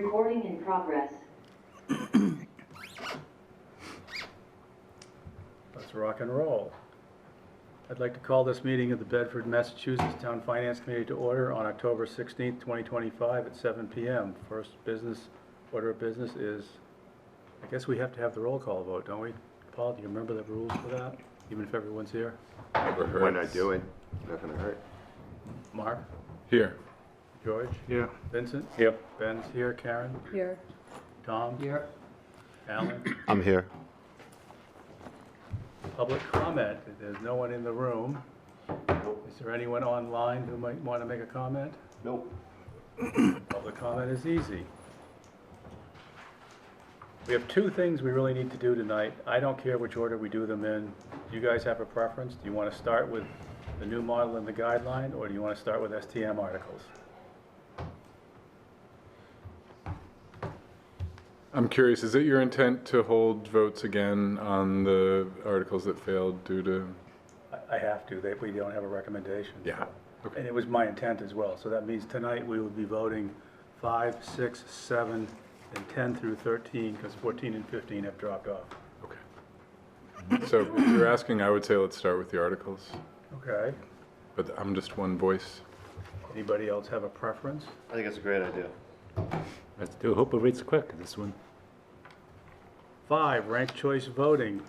Recording in progress. Let's rock and roll. I'd like to call this meeting of the Bedford, Massachusetts Town Finance Committee to order on October 16th, 2025 at 7 p.m. First order of business is, I guess we have to have the roll call vote, don't we? Paul, do you remember the rules for that, even if everyone's here? Never hurts. Why not do it? Not gonna hurt. Mark? Here. George? Yeah. Vincent? Yep. Ben's here. Karen? Here. Tom? Here. Alan? I'm here. Public comment. There's no one in the room. Is there anyone online who might want to make a comment? Nope. Public comment is easy. We have two things we really need to do tonight. I don't care which order we do them in. Do you guys have a preference? Do you want to start with the new model and the guideline, or do you want to start with STM articles? I'm curious, is it your intent to hold votes again on the articles that failed due to? I have to. We don't have a recommendation. Yeah. Okay. And it was my intent as well. So that means tonight we will be voting 5, 6, 7, and 10 through 13, because 14 and 15 have dropped off. Okay. So if you're asking, I would say let's start with the articles, Okay. but I'm just one voice. Anybody else have a preference? I think it's a great idea. Let's do. Hope it reads quick, this one. 5, ranked choice voting.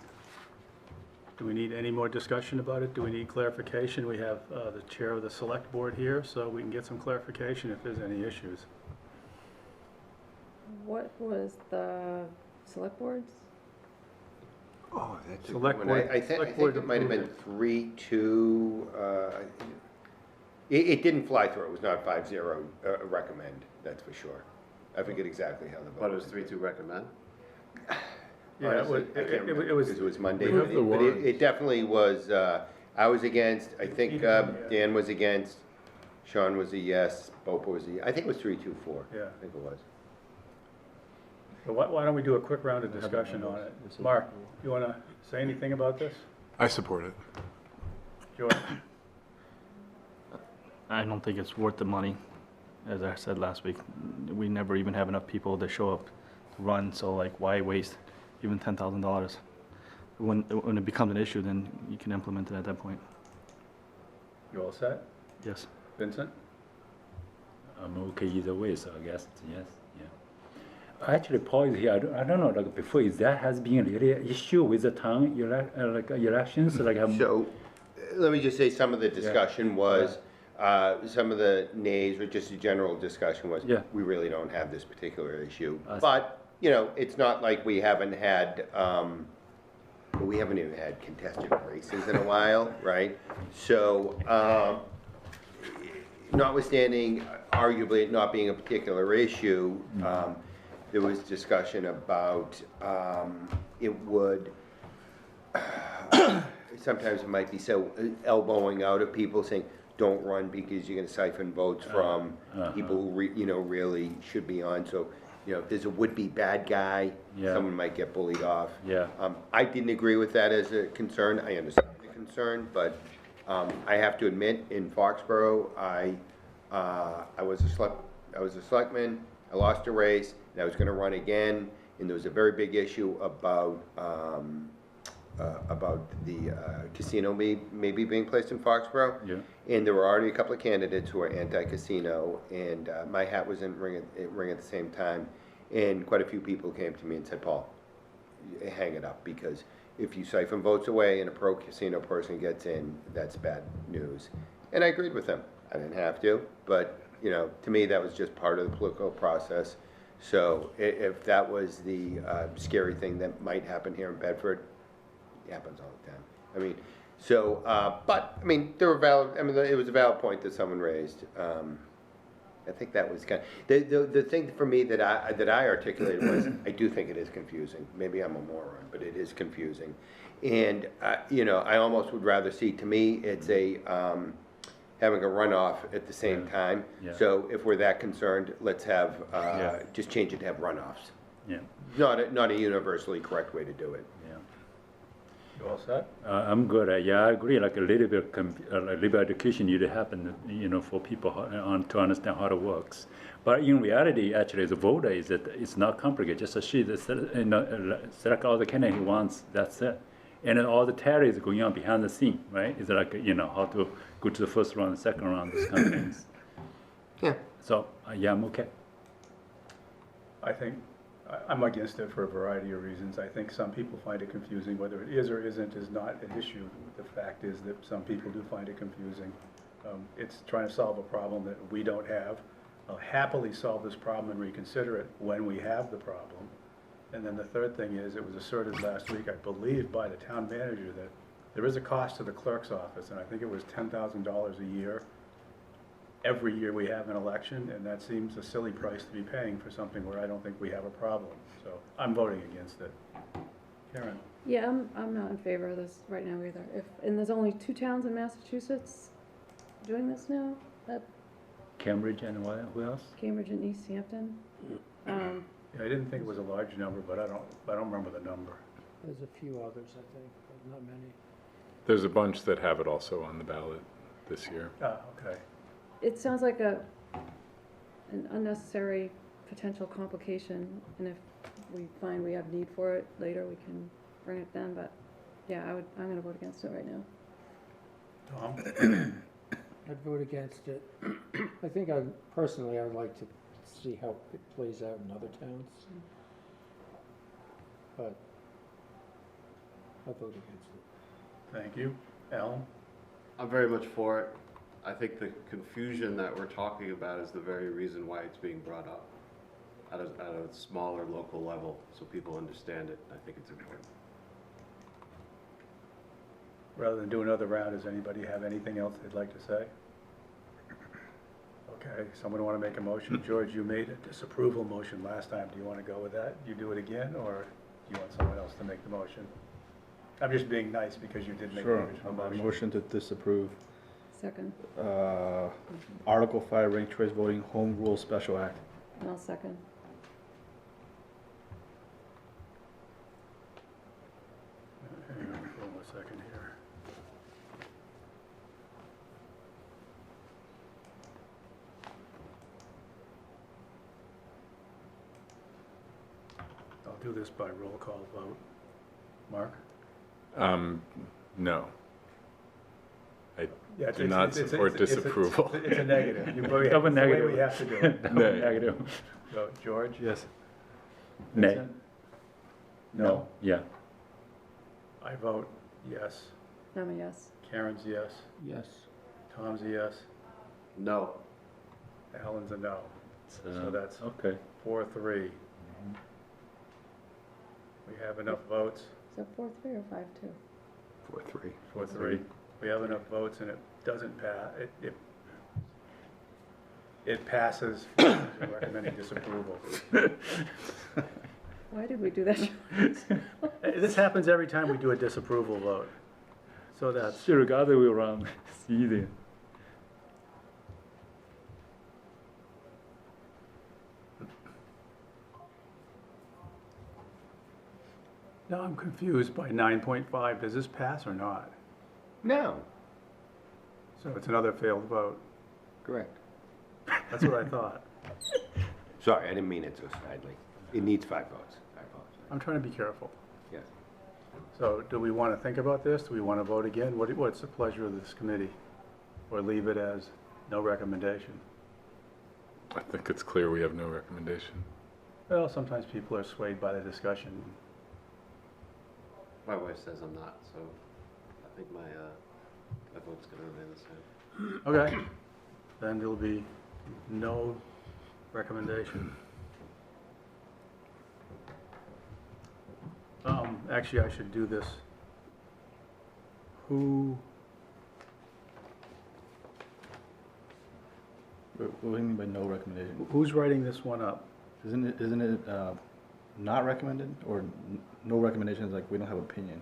Do we need any more discussion about it? Do we need clarification? We have the chair of the select board here, so we can get some clarification if there's any issues. What was the select boards? Oh, that's a Select good one. board- I think select board it might have been approved 3-2. It didn't fly through. It was not 5-0 recommend, that's for sure. I forget exactly how the vote. But it was 3-2 recommend? Yeah, Honestly, I can't remember, because it was Monday. We have the But warrants. it definitely was, I was against, I think Dan was against, Sean was a yes, Bopa was a, I think it was 3-2-4. Yeah. I think it was. So why don't we do a quick round of discussion on it? Mark, you want to say anything about this? I support it. George? I don't think it's worth the money. As I said last week, we never even have enough people to show up to run, so like why waste even $10,000? When it becomes an issue, then you can implement it at that point. You all set? Yes. Vincent? I'm okay either way, so I guess yes, yeah. Actually, Paul is here. I don't know, like before, is that has been really an issue with the town elections? Like, So, let me just say, some of the discussion was, some of the nays, or just a general discussion was, Yeah. we really don't have this particular issue. I see. But, you know, it's not like we haven't had, we haven't even had contested races in a while, right? So, notwithstanding arguably it not being a particular issue, there was discussion about, it would, sometimes it might be so elbowing out of people saying, don't run because you're gonna siphon votes from people who, really should be on. So, if there's a would-be bad guy, Yeah. someone might get bullied off. Yeah. I didn't agree with that as a concern. I understand the concern, but I have to admit, in Foxborough, I was a selectman. I lost a race, and I was gonna run again, and there was a very big issue about the casino maybe being placed in Foxborough. Yeah. And there were already a couple of candidates who were anti-casino, and my hat was in ring at the same time. And quite a few people came to me and said, Paul, hang it up, because if you siphon votes away and a pro-casino person gets in, that's bad news. And I agreed with them. I didn't have to, but, to me, that was just part of the political process. So if that was the scary thing that might happen here in Bedford, it happens all the time. I mean, so, but, I mean, there were it was a valid point that someone raised. I think that was kind of, the thing for me that I articulated was, I do think it is confusing. Maybe I'm a moron, but it is confusing. And, I almost would rather see, to me, it's a, having a runoff at the same time. Yeah. So if we're that concerned, let's have, just change it to have runoffs. Yeah. Not a universally correct way to do it. Yeah. You all set? I'm good. Yeah, I agree. Like a little bit, a little bit education need to happen, for people to understand how it works. But in reality, actually, the voter is that it's not complicated. Just a sheet that select all the candidate he wants. That's it. And then all the tally is going on behind the scene, right? It's like how to go to the first round, second round, these kind of things. Yeah. So yeah, I'm okay. I think, I'm against it for a variety of reasons. I think some people find it confusing. Whether it is or isn't is not an issue. The fact is that some people do find it confusing. It's trying to solve a problem that we don't have. I'll happily solve this problem and reconsider it when we have the problem. And then the third thing is, it was asserted last week, I believe, by the town manager, that there is a cost to the clerk's office, and I think it was $10,000 a year. Every year we have an election, and that seems a silly price to be paying for something where I don't think we have a problem. So I'm voting against it. Karen? Yeah, I'm not in favor of this right now either. And there's only 2 towns in Massachusetts doing this now, Cambridge and what? Who else? Cambridge and East Hampton. Yeah, I didn't think it was a large number, but I don't remember the number. There's a few others, I think, but not many. There's a bunch that have it also on the ballot this year. Ah, okay. It sounds like an unnecessary potential complication, and if we find we have need for it later, we can bring it then, but yeah, I'm gonna vote against it right now. Tom? I'd vote against it. I think personally, I'd like to see how it plays out in other towns. But I'll vote against it. Thank you. Alan? I'm very much for it. I think the confusion that we're talking about is the very reason why it's being brought up at a smaller local level, so people understand it. I think it's important. Rather than do another round, does anybody have anything else they'd like to say? Okay, someone want to make a motion? George, you made a disapproval motion last time. Do you want to go with that? You do it again, or do you want someone else to make the motion? I'm just being nice because you did make the Sure. original A motion. motion to disapprove Second, Article 5 ranked choice voting home rule special act. and I'll second. Hang on, hold on a second here. I'll do this by roll call vote. Mark? No. I Yeah, do not support disapproval. It's a negative. You probably Double it's the way negative. we have to do it. Double No. negative. So, George? Yes. Nay. Vincent? No. Yeah. I vote yes. I'm a yes. Karen's yes. Yes. Tom's a yes. No. Alan's a no. So that's okay. 4-3. We have enough votes. Is that 4-3 or 5-2? 4-3. 4-3. We have enough votes and it doesn't pass. It passes. Recommending disapproval. Why did we do that? This happens every time we do a disapproval vote. So that's, Sure, the other way around. It's easy. now I'm confused by 9.5. Does this pass or not? No, So it's another failed vote. correct. That's what I thought. Sorry, I didn't mean it so snidely. It needs 5 votes. I apologize. I'm trying to be careful. Yes. So do we want to think about this? Do we want to vote again? What's the pleasure of this committee? Or leave it as no recommendation? I think it's clear we have no recommendation. Well, sometimes people are swayed by the discussion. My wife says I'm not, so I think my vote's gonna remain the same. Okay, then there'll be no recommendation. Actually, I should do this. Who, What do you mean by no recommendation? who's writing this one up? Isn't it not recommended, or no recommendation is like we don't have opinion?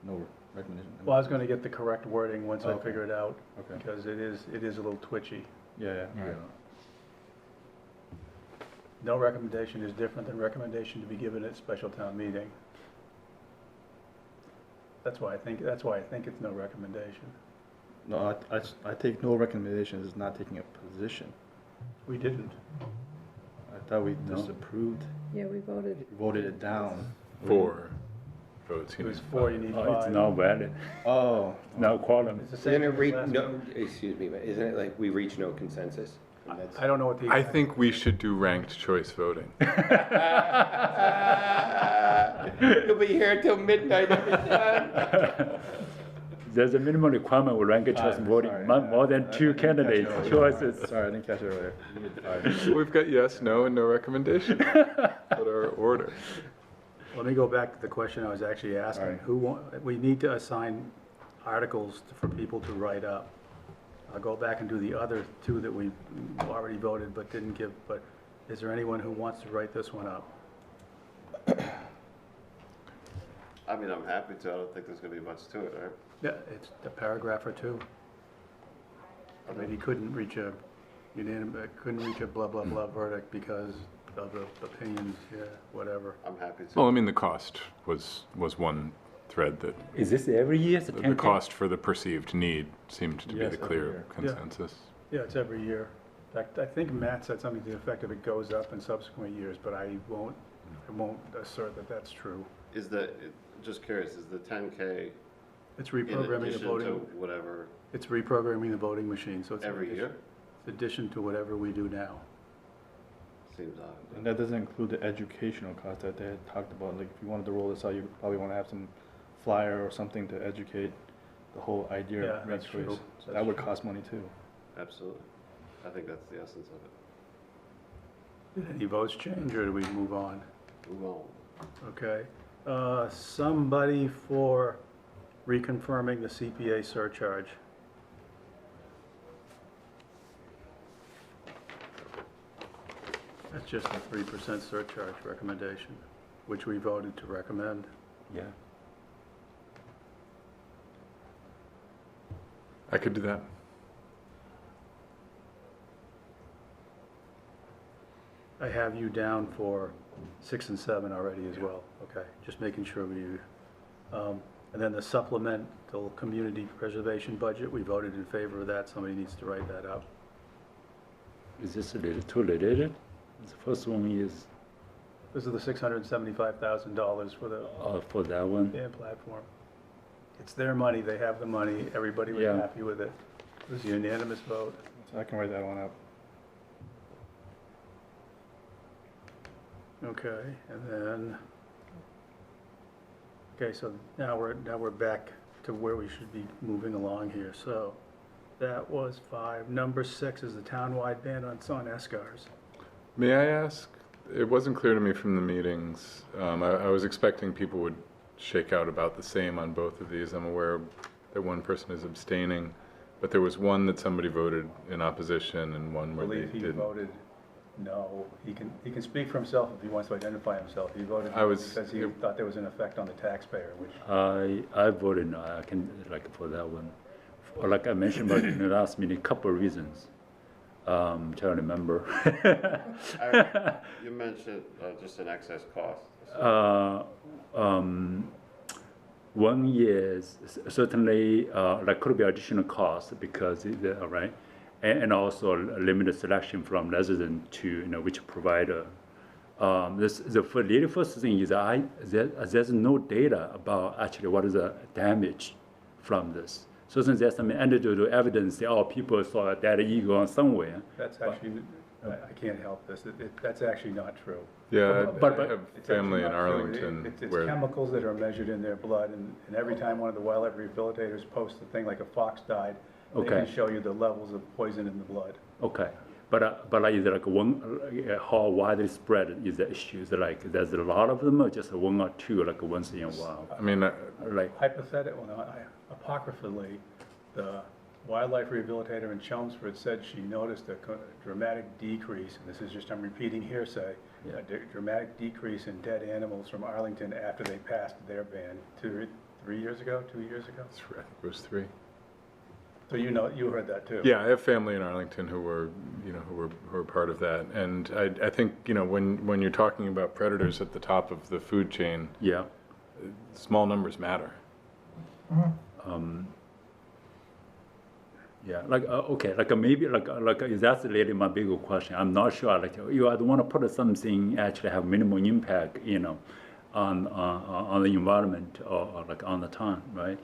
No recommendation. Well, I was gonna get the correct wording once I Okay. figure it out, Okay. because it is a little twitchy. Yeah. Right. No recommendation is different than recommendation to be given at special town meeting. That's why I think it's no recommendation. No, I take no recommendations, it's not taking a position. We didn't. I thought we No. disapproved, Yeah, we voted. voted it down. 4 votes. It you was need 4, you need Oh, it's 5. not valid, Oh, no quorum. It's the same Isn't it thing as last no, time. excuse me, but isn't it like we reach no consensus? And that's- I don't know what the. I think we should do ranked choice voting. You'll be here until midnight every time. There's a minimum requirement with ranked choice voting, sorry. more than I 2 didn't catch candidate it earlier. choices. Sorry, I didn't catch it earlier. You need 5. We've got yes, no, and no recommendation. What are our order? Let me go back to the question I was actually asking. Alright. We need to assign articles for people to write up. I'll go back and do the other 2 that we already voted but didn't give, but is there anyone who wants to write this one up? I mean, I'm happy to. I don't think there's gonna be much to it, right? Yeah, it's a paragraph or 2. Or maybe couldn't reach a blah, blah, blah verdict because of the opinions, yeah, whatever. I'm happy to. Well, I mean, the cost was one thread that, Is this every year, the the 10K? cost for the perceived need seemed to be Yes, the every clear year. Yeah. consensus. Yeah, it's every year. In fact, I think Matt said something to the effect of it goes up in subsequent years, but I won't assert that that's true. Is just curious, is the 10K It's in reprogramming the addition to voting, whatever it's reprogramming the voting machine, so it's. every year? It's addition to whatever we do now. Seems odd. And that doesn't include the educational cost that they had talked about, like, if you wanted to roll this out, you probably wanna have some flyer or something to educate the whole idea Yeah, of ranked that's true. choice. That's That would true. cost money too. Absolutely. I think that's the essence of it. Did any votes change, or do we move on? Move on. Okay. Somebody for reconfirming the CPA surcharge. That's just a 3% surcharge recommendation, which we voted to recommend. Yeah. I could do that. I have you down for 6 and 7 already as well. Okay, just making sure and then the supplemental community preservation budget, we voted in favor of that. Somebody needs to write that up. Is this related, two related? The first one is, This is the $675,000 for that one. band platform. It's their money, they have the money, everybody was Yeah. happy with it. It was a unanimous vote. So I can write that one up. Okay, and then, okay, so now we're back to where we should be moving along here. So that was 5. Number 6 is the townwide ban on Escars. May I ask, it wasn't clear to me from the meetings, I was expecting people would shake out about the same on both of these. I'm aware that one person is abstaining, but there was one that somebody voted in opposition and one I where they believe he didn't. voted no. He can speak for himself if he wants to identify himself. He voted I no was- because he thought there was an effect on the taxpayer, which, I voted no, I can, for that one. Like I mentioned about in the last meeting, couple of reasons. Trying to remember. You mentioned just an excess cost. One is certainly could be additional cost because right, and also limited selection from resident to which provider. The really first thing is there's no data about actually what is the damage from this. So since there's some anecdotal evidence that people saw a dead eagle somewhere. that's actually, I can't help this. That's actually not true. Yeah, But- I have It's family in actually not true. Arlington It's where, chemicals that are measured in their blood, and every time one of the wildlife rehabilitators posts a thing like a fox died, they Okay. can show you the levels of poison in the blood. Okay, but is it like one? How widely spread is the issue? Is it like there's a lot of them, or just one or two, like once in a while? I mean, Like Hypothetical, apocryphally, the wildlife rehabilitator in Chelmsford said she noticed a dramatic decrease, and this is just, I'm repeating hearsay, Yeah. a dramatic decrease in dead animals from Arlington after they passed their ban 2 years ago, 2 years ago? I think it was 3. So you heard that too? Yeah, I have family in Arlington who were part of that, and I think when you're talking about predators at the top of the food chain, yeah, small numbers matter. Yeah, like, okay, like maybe, that's really my bigger question. I'm not sure, like, you I don't want to put something actually have minimal impact, on the environment or like on the town, right?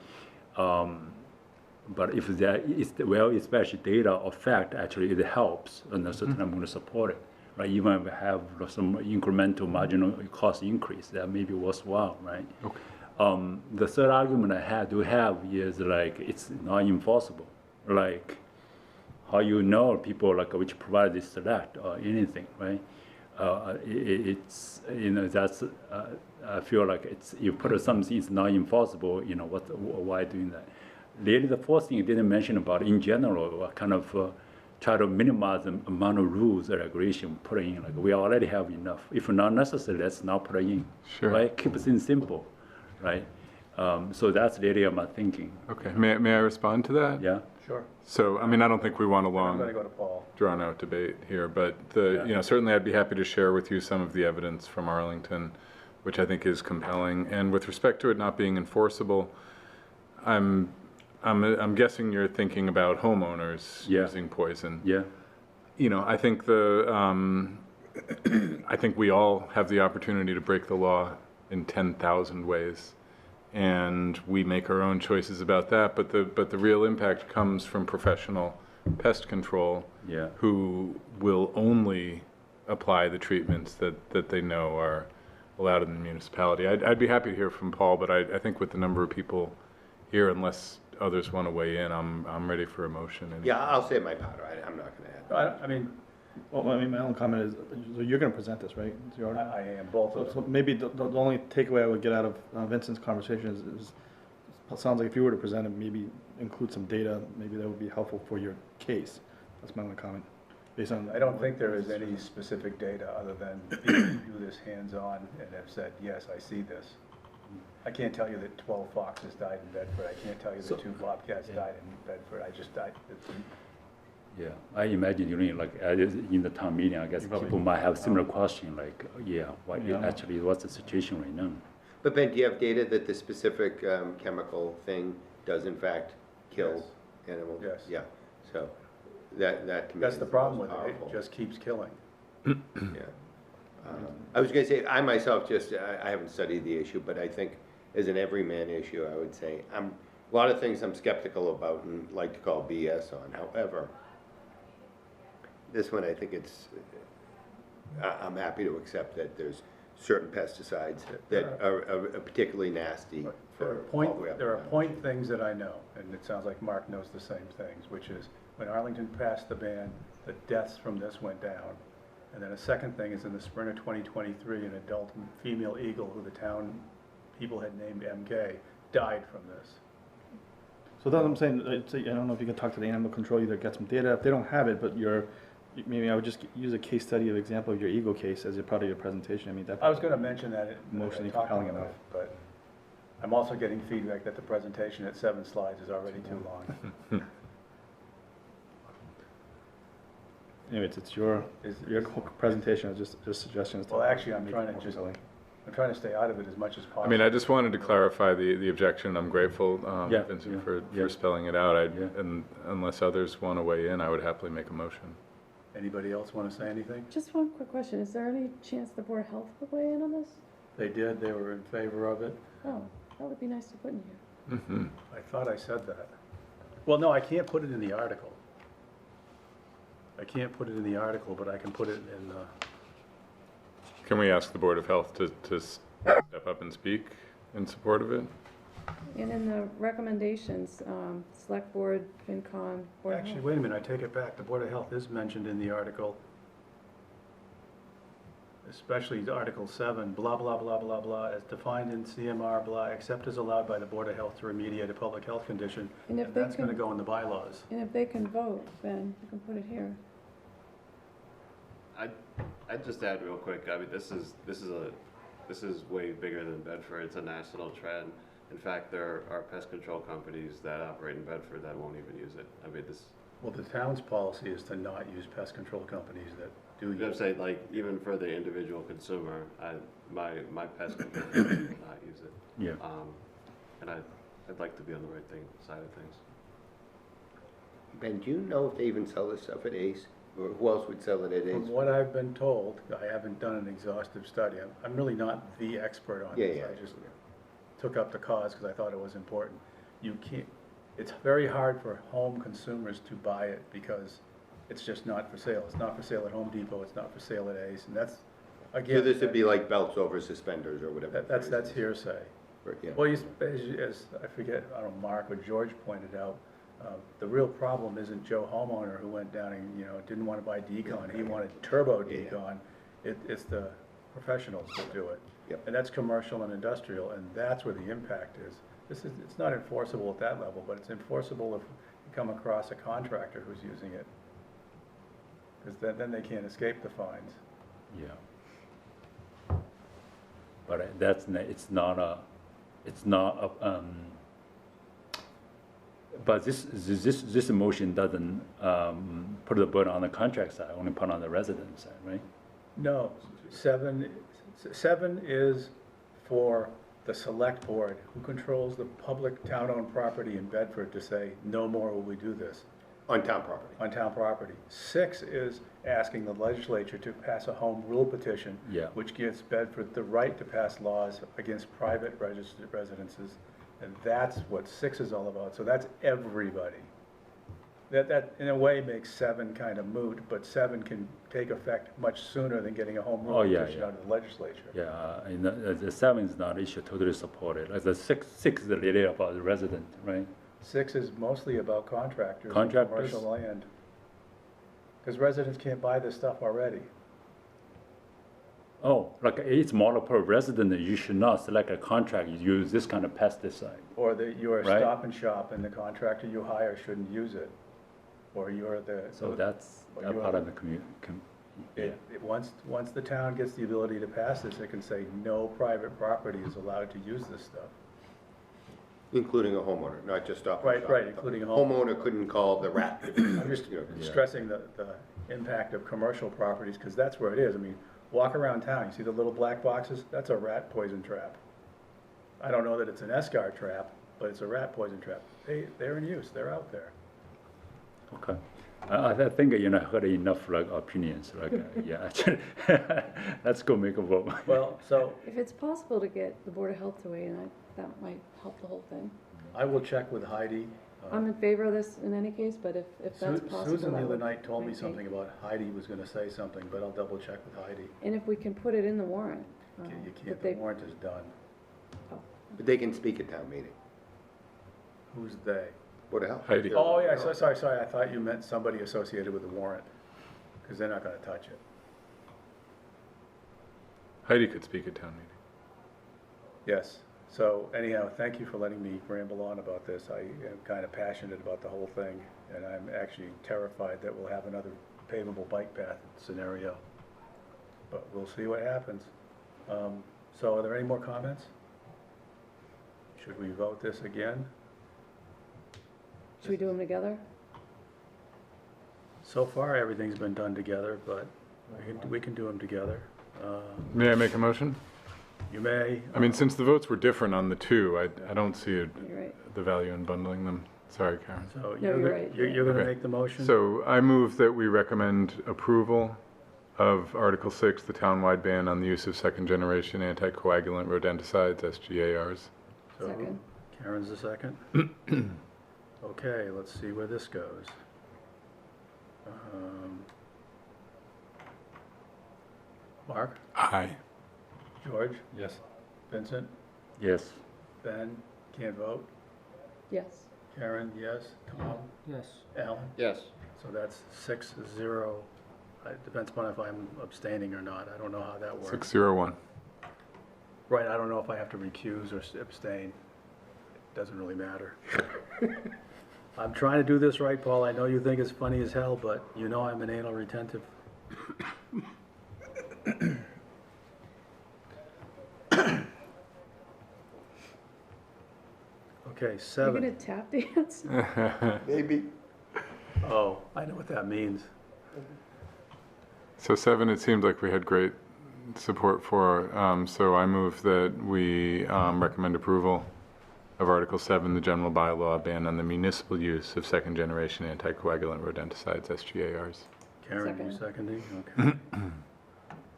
But if there is well-established data or fact, actually it helps, and certainly I'm going to support it, right? Even if we have some incremental marginal cost increase, that may be worthwhile, right? Okay. The third argument I do have is like it's not enforceable. Like how people like which provider they select or anything, right? It's that's I feel like it's you put something is not enforceable. Why doing that? Really, the fourth thing you didn't mention about in general, kind of try to minimize the amount of rules and regulation put in. Like we already have enough. If not necessary, let's not put in. Sure. Right? Keep things simple, right? So that's really my thinking. Okay. May I respond to that? Yeah. Sure. So, I mean, I don't think we want a I'm long, gonna go to Paul. drawn-out debate here, but Yeah. certainly I'd be happy to share with you some of the evidence from Arlington, which I think is compelling. And with respect to it not being enforceable, I'm guessing you're thinking about homeowners Yeah. using poison. Yeah. I think I think we all have the opportunity to break the law in 10,000 ways, and we make our own choices about that. But the real impact comes from professional pest control, Yeah. who will only apply the treatments that they know are allowed in the municipality. I'd be happy to hear from Paul, but I think with the number of people here, unless others want to weigh in, I'm ready for a motion. And Yeah, I'll say my part. I'm not going to add. I mean, Well, my own comment is, so you're gonna present this, right? It's your- I am both of So them. maybe the only takeaway I would get out of Vincent's conversation is, it sounds like if you were to present it, maybe include some data, maybe that would be helpful for your case. That's my only comment, based on. I don't think there is any specific data other than people who do this hands-on and have said, yes, I see this. I can't tell you that 12 foxes died in Bedford. I can't tell you that 2 bobcats died in Bedford. Yeah, I imagine in the town meeting, I guess You probably- people might have similar question, like, what Yeah. actually, what's the situation right now? But Ben, do you have data that the specific chemical thing does in fact kill Yes. animals? Yes. Yeah, so that to me That's is the problem most with it. powerful. It just keeps killing. Yeah. I was gonna say, I myself I haven't studied the issue, but I think as an everyman issue, I would say, a lot of things I'm skeptical about and like to call BS on. However, this one, I think I'm happy to accept that there's certain pesticides that are particularly nasty for all the way up There are and down. point things that I know, and it sounds like Mark knows the same things, which is when Arlington passed the ban, the deaths from this went down. And then a second thing is in the spring of 2023, an adult female eagle who the town people had named MK died from this. So that's what I'm saying, I don't know if you can talk to the animal control, either get some data, if they don't have it, but maybe I would just use a case study of example of your Eagle case as a part of your presentation. I mean, that. I was gonna mention that Emotionally talking compelling about enough. it, but I'm also getting feedback that the presentation at 7 slides is already too long. Anyways, it's your presentation, it's just suggestions. Well, actually, I'm make trying it to more just, compelling. I'm trying to stay out of it as much as possible. I mean, I just wanted to clarify the objection. I'm grateful, Yeah, Vincent, yeah, for yeah. spelling it out. Yeah. And unless others want to weigh in, I would happily make a motion. Anybody else want to say anything? Just one quick question, is there any chance the Board of Health would weigh in on this? They did, they were in favor of it. Oh, that would be nice to put in here. Mm-hmm. I thought I said that. Well, no, I can't put it in the article. I can't put it in the article, but I can put it in, Can we ask the Board of Health to step up and speak in support of it? And in the recommendations, Select Board, FinCom, Board of actually, Health. wait a minute, I take it back. The Board of Health is mentioned in the article. Especially Article 7, blah, blah, blah, blah, blah, as defined in CMR, blah, except as allowed by the Board of Health to remediate a public health condition. And if And they that's gonna can, go in the bylaws. and if they can vote, then you can put it here. I'd just add real quick, I mean, this is way bigger than Bedford, it's a national trend. In fact, there are pest control companies that operate in Bedford that won't even use it. I mean, Well, the town's policy is to not use pest control companies that do you know what I'm use. saying, like, even for the individual consumer, my pest control company will not use it. Yeah. And I'd like to be on the right side of things. Ben, do you know if they even sell this stuff at Ace? Or who else would sell it at Ace? From what I've been told, I haven't done an exhaustive study. I'm really not the expert on this. Yeah. I just took up the cause because I thought it was important. You can't, it's very hard for home consumers to buy it because it's just not for sale. It's not for sale at Home Depot, it's not for sale at Ace, and that's, So again. this would be like belts over suspenders or whatever. That's hearsay. Yeah. Well, as I forget, I don't know, Mark or George pointed out, the real problem isn't Joe homeowner who went down and, didn't want to buy decon, he wanted turbo decon. It's the professionals that do it. Yep. And that's commercial and industrial, and that's where the impact is. It's not enforceable at that level, but it's enforceable if you come across a contractor who's using it. Because then they can't escape the fines. Yeah. But it's not a, but this motion doesn't put the burden on the contract side, only put on the resident side, right? No, seven is for the select board, who controls the public town-owned property in Bedford, to say, no more will we do this On town property. on town property. 6 is asking the legislature to pass a home rule petition, Yeah. which gives Bedford the right to pass laws against private registered residences, and that's what 6 is all about. So that's everybody. That in a way makes 7 kind of moot, but 7 can take effect much sooner than getting a home rule Oh, yeah, petition yeah. out of the legislature. Yeah, and the 7 is not issue, totally supported. The six is really about the resident, right? 6 is mostly about contractors and Contractors? commercial land. Because residents can't buy this stuff already. Oh, like it's model per resident, you should not select a contract, you use this kind of pesticide. Or that you're a Right. Stop and Shop and the contractor you hire shouldn't use it. Or you're the. So that's But that you part are- of the yeah. Once the town gets the ability to pass this, it can say no private property is allowed to use this stuff. Including a homeowner, not just Stop and Shop. Right, including a homeowner. Homeowner couldn't call the rat. I'm just You know, Yeah. stressing the impact of commercial properties, because that's where it is. I mean, walk around town, you see the little black boxes? That's a rat poison trap. I don't know that it's an escar trap, but it's a rat poison trap. They're in use, they're out there. Okay. I think, heard enough like opinions, like, yeah, actually, let's go make a vote. Well, so If it's possible to get the Board of Health to weigh in, that might help the whole thing. I will check with Heidi. I'm in favor of this in any case, but if that's possible, Susan the that other would night told me might be- something about Heidi was gonna say something, but I'll double check with Heidi. And if we can put it in the warrant. You that can't, the they- warrant is done. But they can speak at town meeting. Who's they? What the hell? Heidi. Oh, yeah, sorry, I thought you meant somebody associated with the warrant, because they're not gonna touch it. Heidi could speak at town meeting. Yes, so anyhow, thank you for letting me ramble on about this. I am kind of passionate about the whole thing, and I'm actually terrified that we'll have another pavable bike path scenario. But we'll see what happens. So are there any more comments? Should we vote this again? Should we do them together? So far, everything's been done together, but we can do them together. May I make a motion? You may. I mean, since the votes were different on the two, I don't see You're right. the value in bundling them. Sorry, Karen. So you're right. You're gonna Okay. make the motion? So I move that we recommend approval of Article 6, the townwide ban on the use of second-generation anticoagulant rodenticides, SGARs. So, Second. Karen's the second? Okay, let's see where this goes. Mark, Aye. George, Yes. Vincent, Yes. Ben, can't vote. Yes. Karen, yes. Tom, Yes. Alan? Yes. So that's 6-0. It depends upon if I'm abstaining or not. I don't know how that works. 601. Right, I don't know if I have to recuse or abstain. It doesn't really matter. I'm trying to do this right, Paul. I know you think it's funny as hell, but you know I'm an anal retentive. Okay, You're 7. gonna tap dance? Maybe. Oh, I know what that means. So 7, it seemed like we had great support for, so I move that we recommend approval of Article 7, the general bylaw ban on the municipal use of second-generation anticoagulant rodenticides, SGARs. Karen, you Second. seconding? Okay.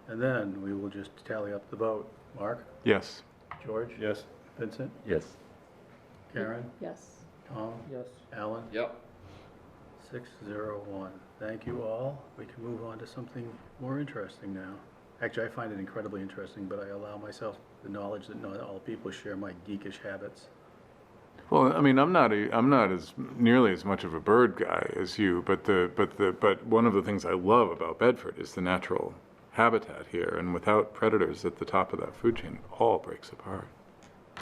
And then we will just tally up the vote. Mark? Yes. George? Yes. Vincent? Yes. Karen? Yes. Tom? Yes. Alan? Yep. 601. Thank you all. We can move on to something more interesting now. Actually, I find it incredibly interesting, but I allow myself the knowledge that not all people share my geekish habits. Well, I mean, I'm not as nearly as much of a bird guy as you, but one of the things I love about Bedford is the natural habitat here, and without predators at the top of that food chain, it all breaks apart.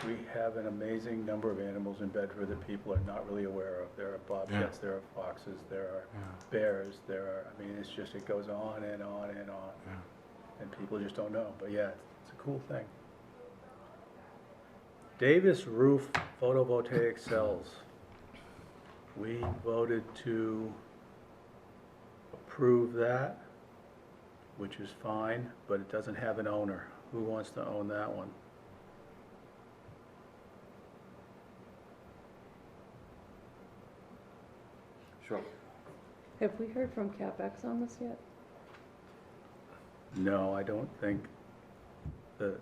We have an amazing number of animals in Bedford that people are not really aware of. There are bobcats, there are foxes, there are bears, there are, I mean, it's just, it goes on and on and on. Yeah. And people just don't know, but yeah, it's a cool thing. Davis Roof Photovoltaic Cells. We voted to approve that, which is fine, but it doesn't have an owner. Who wants to own that one? Sure. Have we heard from CapEx on this yet? No, I don't think the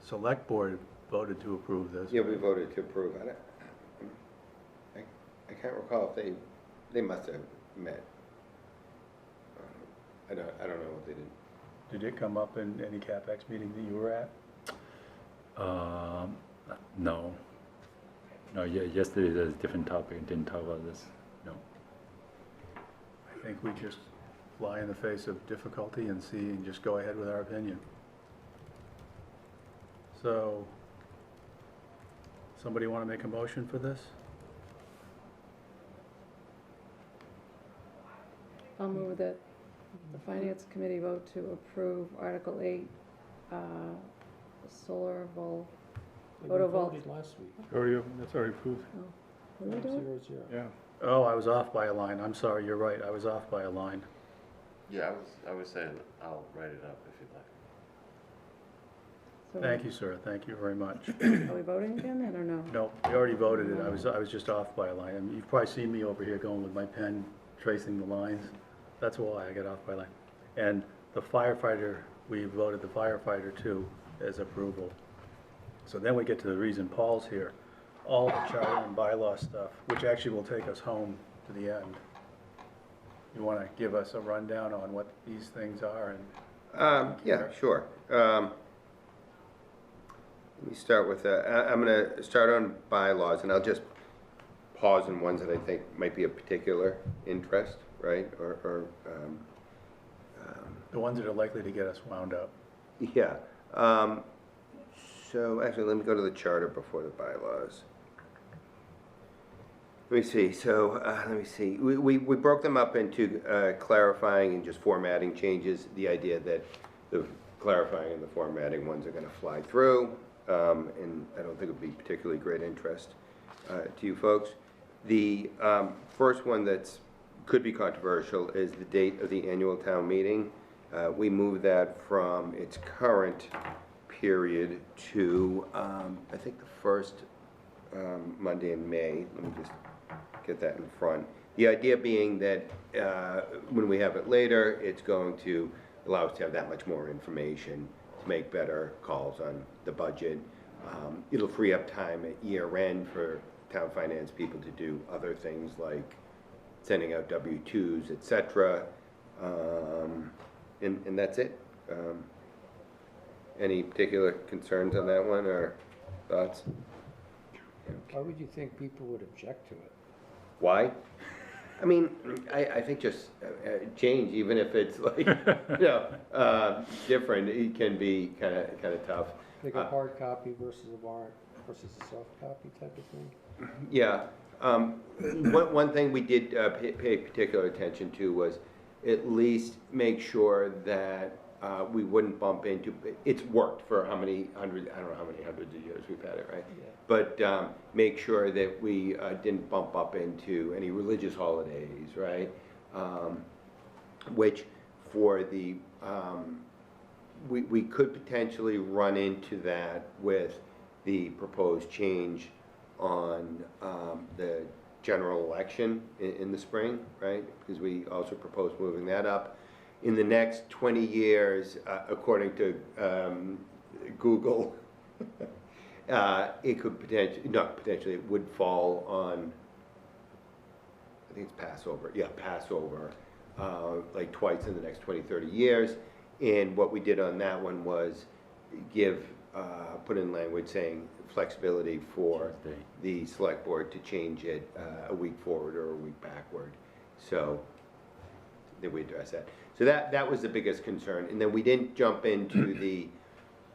select board voted to approve this. Yeah, we voted to approve. I can't recall if they must have met. I don't know what they did. Did it come up in any CapEx meeting that you were at? No. No, yeah, yesterday there's a different topic, didn't talk about this, no. I think we just fly in the face of difficulty and see, and just go ahead with our opinion. So, somebody want to make a motion for this? I'll move that the finance committee vote to approve Article 8, solar vol, We Photovol- voted last week. That's already approved. what do we do? 0-0. Yeah. Oh, I was off by a line. I'm sorry, you're right. I was off by a line. Yeah, I was saying I'll write it up if you'd like. So Thank you, sir. Thank you very much. Are we voting again then, or no? No, we already voted it. I was just off by a line. And you've probably seen me over here going with my pen, tracing the lines. That's why I got off by a line. And the firefighter, we voted the firefighter too as approval. So then we get to the reason Paul's here. All the charter and bylaw stuff, which actually will take us home to the end. You want to give us a rundown on what these things are and Yeah, sure. Let me start with, I'm going to start on bylaws, and I'll just pause on ones that I think might be of particular interest, right? the ones that are likely to get us wound up. Yeah. So actually, let me go to the charter before the bylaws. Let me see. So let me see. We broke them up into clarifying and just formatting changes. The idea that the clarifying and the formatting ones are going to fly through, and I don't think it would be particularly great interest to you folks. The first one that's could be controversial is the date of the annual town meeting. We moved that from its current period to, I think, the first Monday in May. Let me just get that in front. The idea being that when we have it later, it's going to allow us to have that much more information to make better calls on the budget. It'll free up time at year end for town finance people to do other things like sending out W-2s, et cetera. And that's it. Any particular concerns on that one or thoughts? Why would you think people would object to it? Why? I mean, I think just change, even if it's like, different, it can be kind of tough. Like a hard copy versus a warrant versus a soft copy type of thing? Yeah. One thing we did pay particular attention to was at least make sure that we wouldn't bump into, it's worked for how many hundreds, I don't know how many hundreds of years we've had it, right? Yeah. But make sure that we didn't bump up into any religious holidays, right? Which for the, we could potentially run into that with the proposed change on the general election in the spring, right? Because we also proposed moving that up. In the next 20 years, according to Google, it could potentially, not potentially, it would fall on, I think it's Passover, yeah, Passover, like twice in the next 20, 30 years. And what we did on that one was put in language saying flexibility for Tuesday. the select board to change it a week forward or a week backward. So that we address that. So that was the biggest concern. And then we didn't jump into the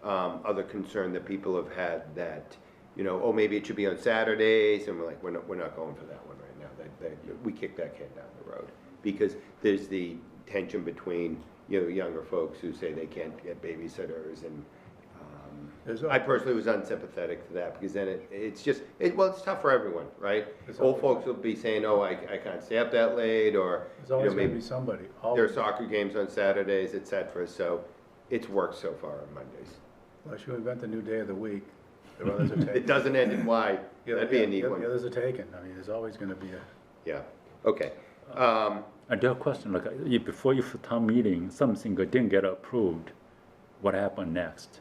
other concern that people have had that, you know, oh, maybe it should be on Saturdays, and we're like, we're not going for that one right now. We kick that can down the road because there's the tension between, you know, younger folks who say they can't get babysitters, and I personally was unsympathetic to that because then it's just, it's tough for everyone, right? Old folks will be saying, oh, I can't stay up that late, or There's always you know, gonna maybe be somebody. there are Always. soccer games on Saturdays, etc. So it's worked so far on Mondays. Unless you invent the new day of the week, the others are taken. It doesn't end in Y. That'd be a neat one. The others are taken. I mean, there's always gonna be Yeah, okay. And the question, like, before your town meeting, something didn't get approved, what happened next?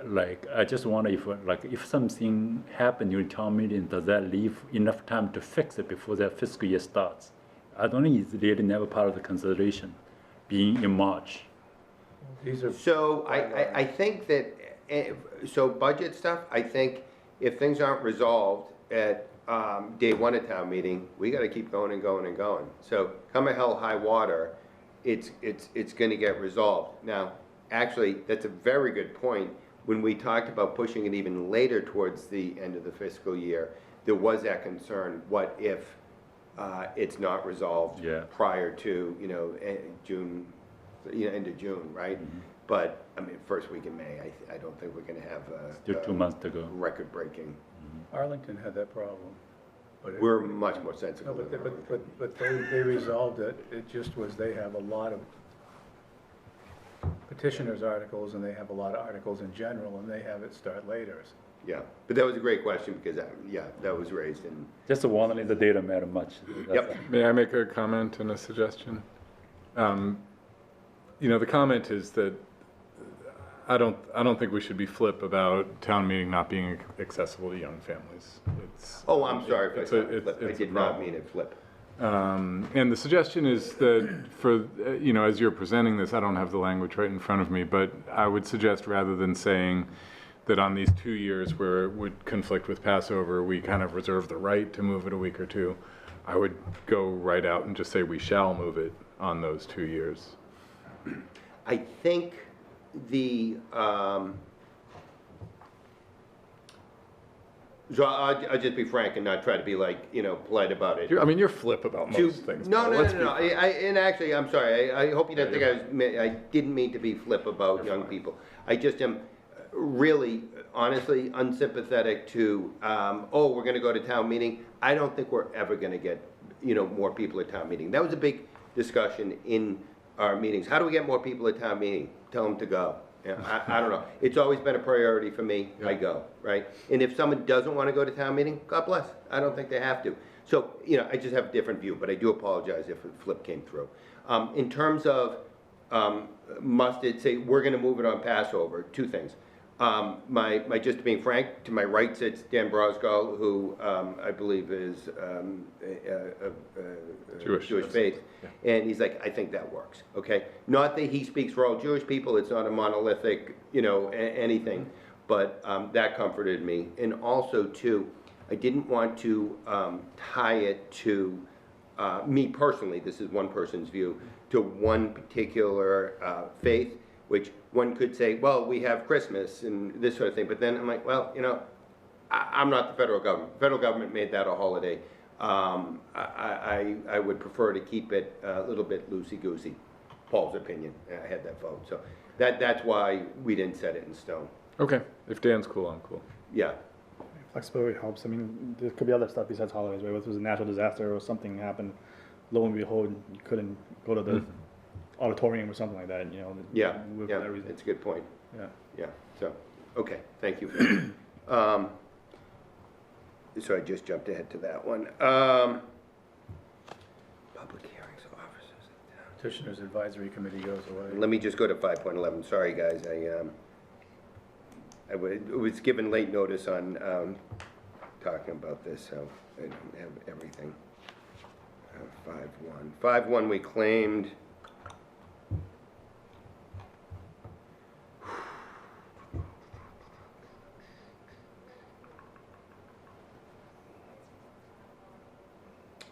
Like, I just wonder if something happened during town meeting, does that leave enough time to fix it before that fiscal year starts? I don't think it's really never part of the consideration, being in March. these are. So I think that, so budget stuff, I think if things aren't resolved at day one of town meeting, we gotta keep going and going and going. So come a hell high water, it's gonna get resolved. Now, actually, that's a very good point. When we talked about pushing it even later towards the end of the fiscal year, there was that concern, what if it's not resolved Yeah. prior to, you know, June, you know, end of June, right? But, I mean, first week in May, I don't think we're gonna have Still 2 months to go. record-breaking. Arlington had that problem. But it- We're much more No, sensible. but they resolved it. It just was, they have a lot of petitioners' articles, and they have a lot of articles in general, and they have it start later. Yeah, but that was a great question, because, yeah, that was raised in, Just wondering if the data matter much. Yep. May I make a comment and a suggestion? You know, the comment is that I don't think we should be flip about town meeting not being accessible to young families. It's, oh, I'm sorry if I it's said a- flip. I it's a did not problem. mean it flip. And the suggestion is that for, you know, as you're presenting this, I don't have the language right in front of me, but I would suggest rather than saying that on these 2 years where it would conflict with Passover, we kind of reserve the right to move it a week or two, I would go right out and just say we shall move it on those 2 years. I think the, so I'll just be frank and not try to be like, you know, polite about it. I mean, you're flip about most things. No, Paul. no, Let's no, be no, frank. and actually, I'm sorry, I hope you didn't Yeah, think I didn't mean to be flip about young people. I just am really, honestly, unsympathetic to, oh, we're gonna go to town meeting. I don't think we're ever gonna get, you know, more people at town meeting. That was a big discussion in our meetings. How do we get more people at town meeting? Tell them to go. Yeah, I don't know. It's always been a priority for me. I go, right? And if someone doesn't want to go to town meeting, God bless. I don't think they have to. So, you know, I just have a different view, but I do apologize if a flip came through. In terms of must it say, we're going to move it on Passover, two things. Just being frank, to my right sits Dan Brosgol, who I believe is Jewish, Jewish yes. faith. And he's like, I think that works, okay? Not that he speaks for all Jewish people, it's not a monolithic, you know, anything, but that comforted me. And also, too, I didn't want to tie it to me personally, this is one person's view, to one particular faith, which one could say, well, we have Christmas and this sort of thing, but then I'm like, well, you know, I'm not the federal government. The federal government made that a holiday. I would prefer to keep it a little bit loosey-goosey. Paul's opinion, I had that vote. So that's why we didn't set it in stone. Okay, if Dan's cool, I'm cool. Yeah, Flexibility helps. I mean, there could be other stuff besides holidays, right? If it was a natural disaster or something happened, lo and behold, you couldn't go to the auditorium or something like that, you know. yeah, with yeah, everything. it's a good point. Yeah. Yeah, so, okay, thank you. So I just jumped ahead to that one. Public hearings, officers of the town. Petitioners Advisory Committee goes away. Let me just go to 5.11. Sorry, guys. Was given late notice on talking about this, so I don't have everything. 5.1. 5.1 we claimed.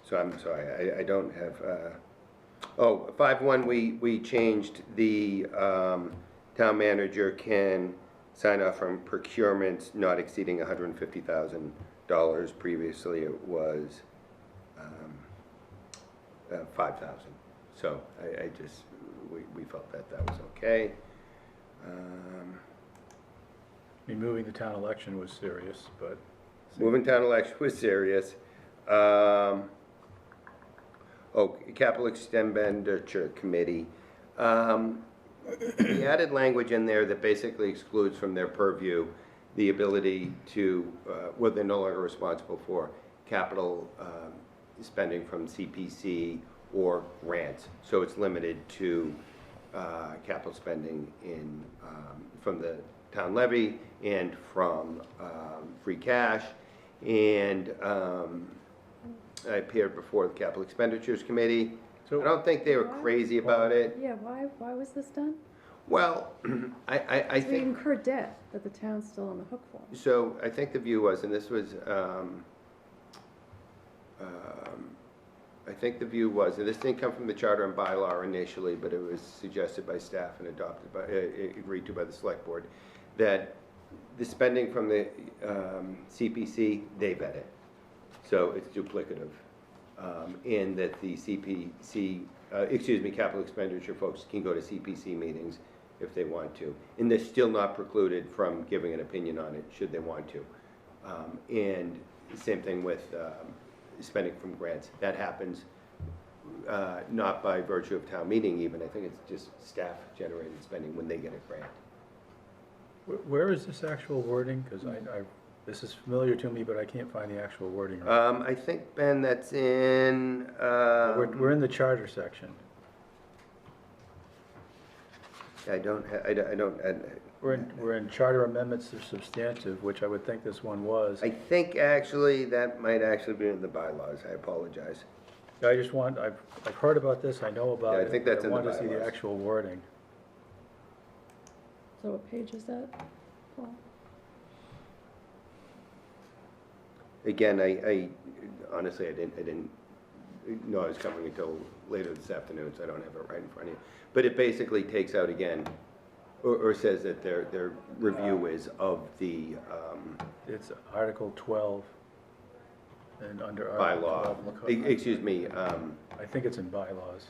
So I'm sorry, I don't have, 5.1, we changed the, town manager can sign off on procurements not exceeding $150,000. Previously, it was, 5,000. So I just, we felt that was okay. I mean, moving the town election was serious, but. Moving town election was serious. Capital Expenditure Committee. We added language in there that basically excludes from their purview the ability to, well, they're no longer responsible for capital spending from CPC or grants. So it's limited to capital spending in, from the town levy and from free cash. And I appeared before the Capital Expenditures Committee. So I don't think they were crazy about it. Yeah, why was this done? Well, I We think, incur debt that the town's still on the hook for. so I think the view was, and this was, I think the view was, and this didn't come from the charter and bylaw initially, but it was suggested by staff and adopted by, agreed to by the select board, that the spending from the CPC, they vet it. So it's duplicative. And that the CPC, capital expenditure folks can go to CPC meetings if they want to. And they're still not precluded from giving an opinion on it, should they want to. And same thing with spending from grants. That happens not by virtue of town meeting even. I think it's just staff-generated spending when they get a grant. Where is this actual wording? Because this is familiar to me, but I can't find the actual wording. I think, Ben, that's in, We're in the charter section. We're in charter amendments to substantive, which I would think this one was. I think actually that might actually be in the bylaws. I apologize. I just want, I've heard about this, I know about Yeah, I it. think that's in the I want to see the bylaws. actual wording. So what page is that, Paul? Again, I honestly, I didn't know I was coming until later this afternoon, so I don't have it right in front of you. But it basically takes out again, or says that their review is of the It's Article 12, and under Article bylaw. 12. Excuse me, I think it's in bylaws.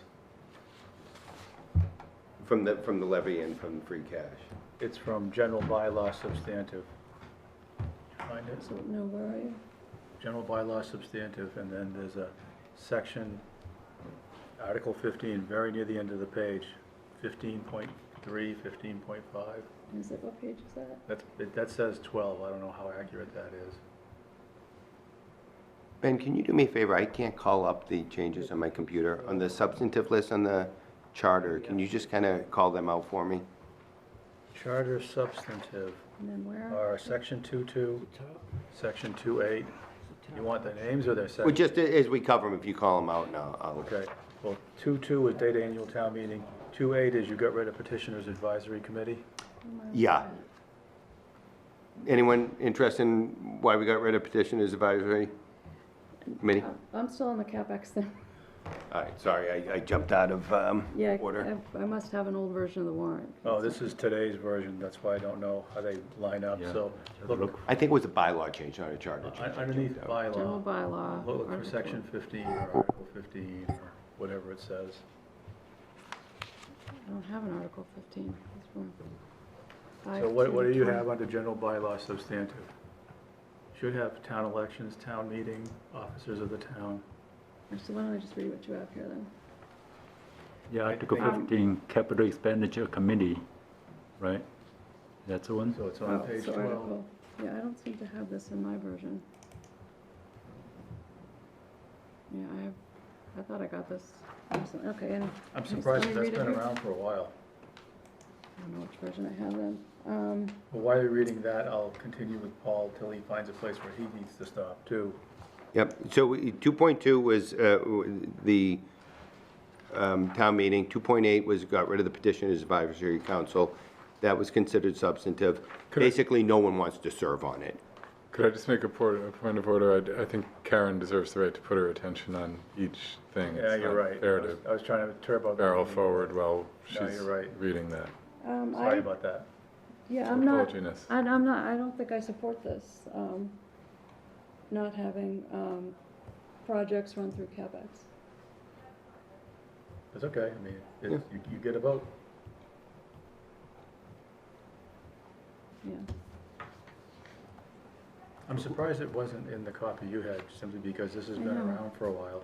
from the levy and from free cash. It's from general bylaw substantive. Find it? So, no, where are you? General bylaw substantive, and then there's a section, Article 15, very near the end of the page, 15.3, 15.5. Is it, what page is that? That says 12, I don't know how accurate that is. Ben, can you do me a favor? I can't call up the changes on my computer. On the substantive list on the charter, can you just kind of call them out for me? Charter substantive, And then where? are section 2.2, section 2.8. You want the names or their Well, sections? just as we cover them, if you call them out now, I'll. Okay, well, 2.2 is date annual town meeting. 2.8 is you got rid of petitioners advisory committee. Yeah. Anyone interested in why we got rid of petitioners advisory committee? I'm still on the CapEx thing. All right, sorry, I jumped out of Yeah, order. I must have an old version of the warrant. Oh, this is today's version, that's why I don't know how they line up, Yeah. so. Look, I think it was a bylaw change, not a charter change. I underneath jumped out. General bylaw, bylaw. look for Article section 15 or Article 15 or whatever it says. I don't have an Article 15. It's from So what do you 5/2/20. have under general bylaw substantive? Should have town elections, town meeting, officers of the town. Actually, why don't I just read what you have here then? Yeah, Article think- 15, Capital Expenditure Committee, right? That's the one? So it's on Oh, page so 12. Article- Yeah, I don't seem to have this in my version. Yeah, I thought I got this recently, okay, and. I'm let me surprised that that's read it been here. around for a while. I don't know which version I have then. But while you're reading that, I'll continue with Paul till he finds a place where he needs to stop too. Yep, so 2.2 was the town meeting, 2.8 was got rid of the petitioners advisory council. That was considered substantive. Could I- Basically, no one wants to serve on it. Could I just make a point of order? I think Karen deserves the right to put her attention on each thing. Yeah, It's you're not right. fair to I was trying to turbo. that barrel meeting. forward while No, she's you're right. reading that. Sorry about that. Yeah, I'm not, Apologiness. I don't think I support this, not having, projects run through CapEx. It's okay, I mean, you get a vote. Yeah, I'm surprised it wasn't in the copy you had, simply because this has I been know. around for a while.